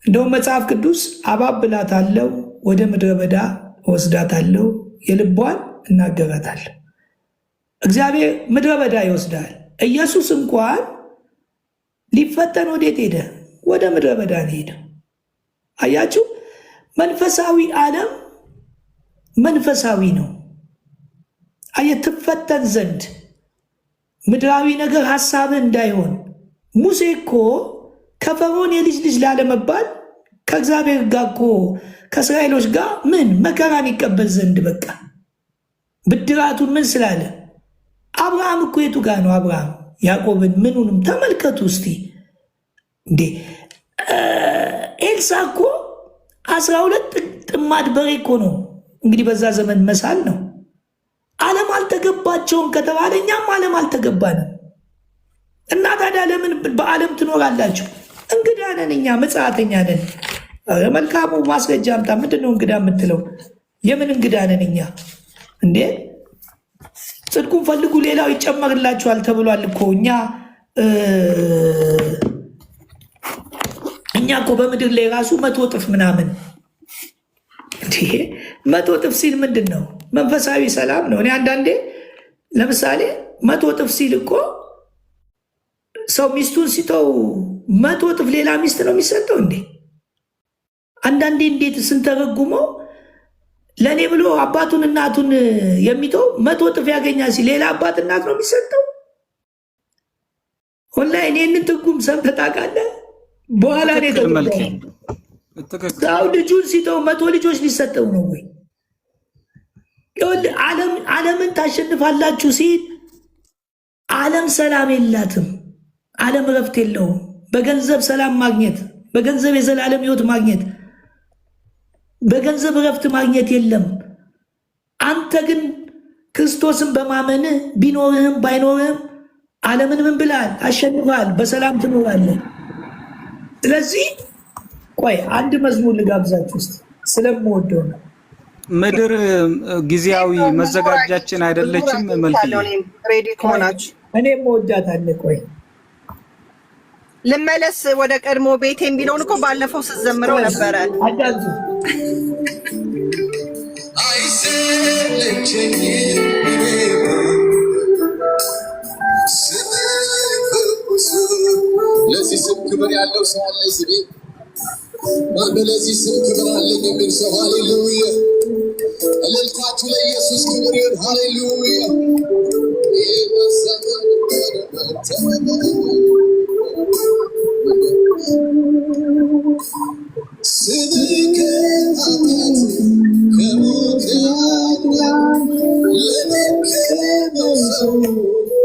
እንደውም መጽሐፍ ቅዱስ አባብላታለሁ፣ ወደ ምድረ በዳ ወስዳታለሁ፣ የልቧን እናገራታለሁ። እግዚአብሔር ምድረ በዳ ይወስዳል። ኢየሱስ እንኳን ሊፈተን ወዴት ሄደ? ወደ ምድረ በዳ ነው ሄደው። አያችሁ፣ መንፈሳዊ ዓለም መንፈሳዊ ነው። ትፈተን ዘንድ ምድራዊ ነገር ሐሳብህ እንዳይሆን። ሙሴ እኮ ከፈርዖን የልጅ ልጅ ላለመባል ከእግዚአብሔር ጋር እኮ ከእስራኤሎች ጋር ምን መከራን ይቀበል ዘንድ በቃ ብድራቱን ምን ስላለ። አብርሃም እኮ የቱ ጋር ነው? አብርሃም ያዕቆብን ምኑንም ተመልከቱ እስቲ እንዴ። ኤልሳ እኮ 12 ጥማድ በሬ እኮ ነው እንግዲህ በዛ ዘመን መሳል ነው። ዓለም አልተገባቸውም ከተባለ እኛም ዓለም አልተገባንም። እና ታዲያ ለምን በዓለም ትኖራላችሁ? እንግዳ ነን እኛ፣ ምጽአተኛ ነን። መልካሙ ማስረጃ አምጣ። ምንድን ነው እንግዳ የምትለው? የምን እንግዳ ነን እኛ እንዴ? ጽድቁን ፈልጉ ሌላው ይጨመርላችኋል ተብሏል እኮ። እኛ እኮ በምድር ላይ ራሱ 100 እጥፍ ምናምን 100 እጥፍ ሲል ምንድን ነው? መንፈሳዊ ሰላም ነው። እኔ አንዳንዴ ለምሳሌ 100 እጥፍ ሲል እኮ ሰው ሚስቱን ሲተው 100 እጥፍ ሌላ ሚስት ነው የሚሰጠው እንዴ? አንዳንዴ እንዴት ስንተረጉመው ለእኔ ብሎ አባቱን እናቱን የሚተው 100 እጥፍ ያገኛል ሲል ሌላ አባት እናት ነው የሚሰጠው? ኦንላይን ይህንን ትርጉም ሰምተህ ታውቃለህ? በኋላ ሰው ልጁን ሲተው 100 ልጆች ሊሰጠው ነው ወይ? ዓለምን ታሸንፋላችሁ ሲል ዓለም ሰላም የላትም። ዓለም እረፍት የለውም። በገንዘብ ሰላም ማግኘት፣ በገንዘብ የዘላለም ሕይወት ማግኘት፣ በገንዘብ እረፍት ማግኘት የለም። አንተ ግን ክርስቶስን በማመን ቢኖርህም ባይኖርህም ዓለምን ምን ብለሃል? አሸንፈሃል። በሰላም ትኖራለህ። ስለዚህ ቆይ አንድ መዝሙር ልጋብዛችሁ ውስጥ ስለምወደው ነው። ምድር ጊዜያዊ መዘጋጃችን አይደለችም። መልክ ሬዲ ከሆናችሁ እኔም እወዳታለሁ። ቆይ ልመለስ ወደ ቀድሞ ቤቴ የሚለውን እኮ ባለፈው ስትዘምረው ነበረ። አዳምጡ። ለዚህ ስም ክብር ያለው ሰው አለ እዚህ ቤት? ለዚህ ስም ክብር አለኝ የሚል ሰው ሃሌሉያ! እልልታችሁ ለኢየሱስ ክብር ይሁን። ሃሌሉያ!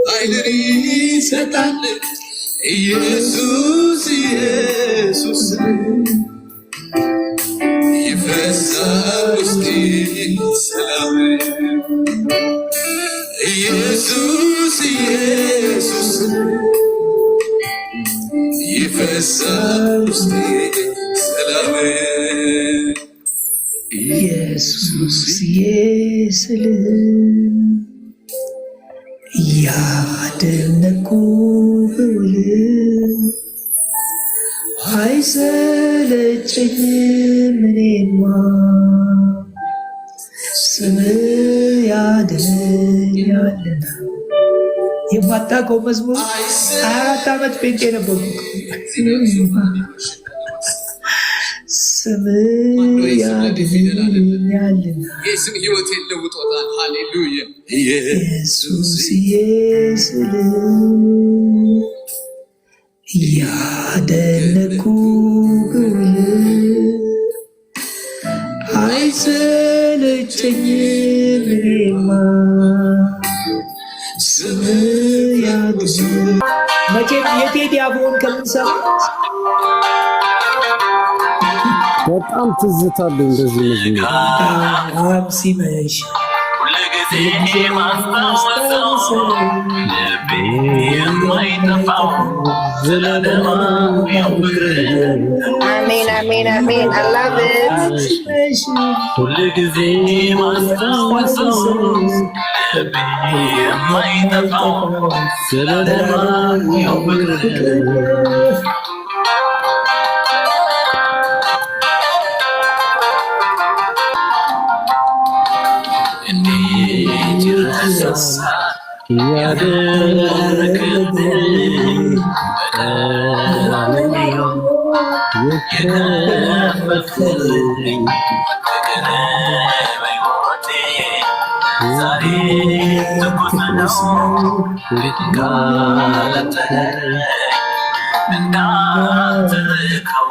ኃይልን ይሰጣል ኢየሱስ ኢየሱስ ይፈሳል ውስጤ ሰላም ኢየሱስ ኢየሱስ ይፈሳል ውስጤ ሰላም ኢየሱስ ስል ያደነኩህ አይሰለቸኝም እኔማ ስምህ ያድነኛልና። የማታውቀው መዝሙር 24 ዓመት ጴንጤ ነበርኩ። ስምህ ያድነኛልና የስም ሕይወቴን ለውጦታል። ሃሌሉያ! ኢየሱስዬ ስል ያደነኩህ አይሰለቸኝም እኔማ ስምህ ያድነኛልና። መቼም የቴዲ አፍሮን ከምንሰማ በጣም ትዝታለሁ እንደዚህ መዝሙር ሲመሽ አሜን አሜን አሜን። I love it. ሁልጊዜ ማስታወሰው የማይጠፋው ስለማየው ፍቅር ያደረክልኝ የከፈትልኝ ፍቅር በሕይወቴ ዛሬ ትኩስ ነው ካለጠለኝ እንዳትርከው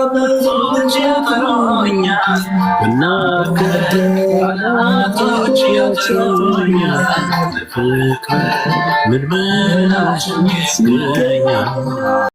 በሰዎች ያጥሮኛል እናቶች ያጥሮኛል ፍቅር ምን ምላሽ ይገኛል?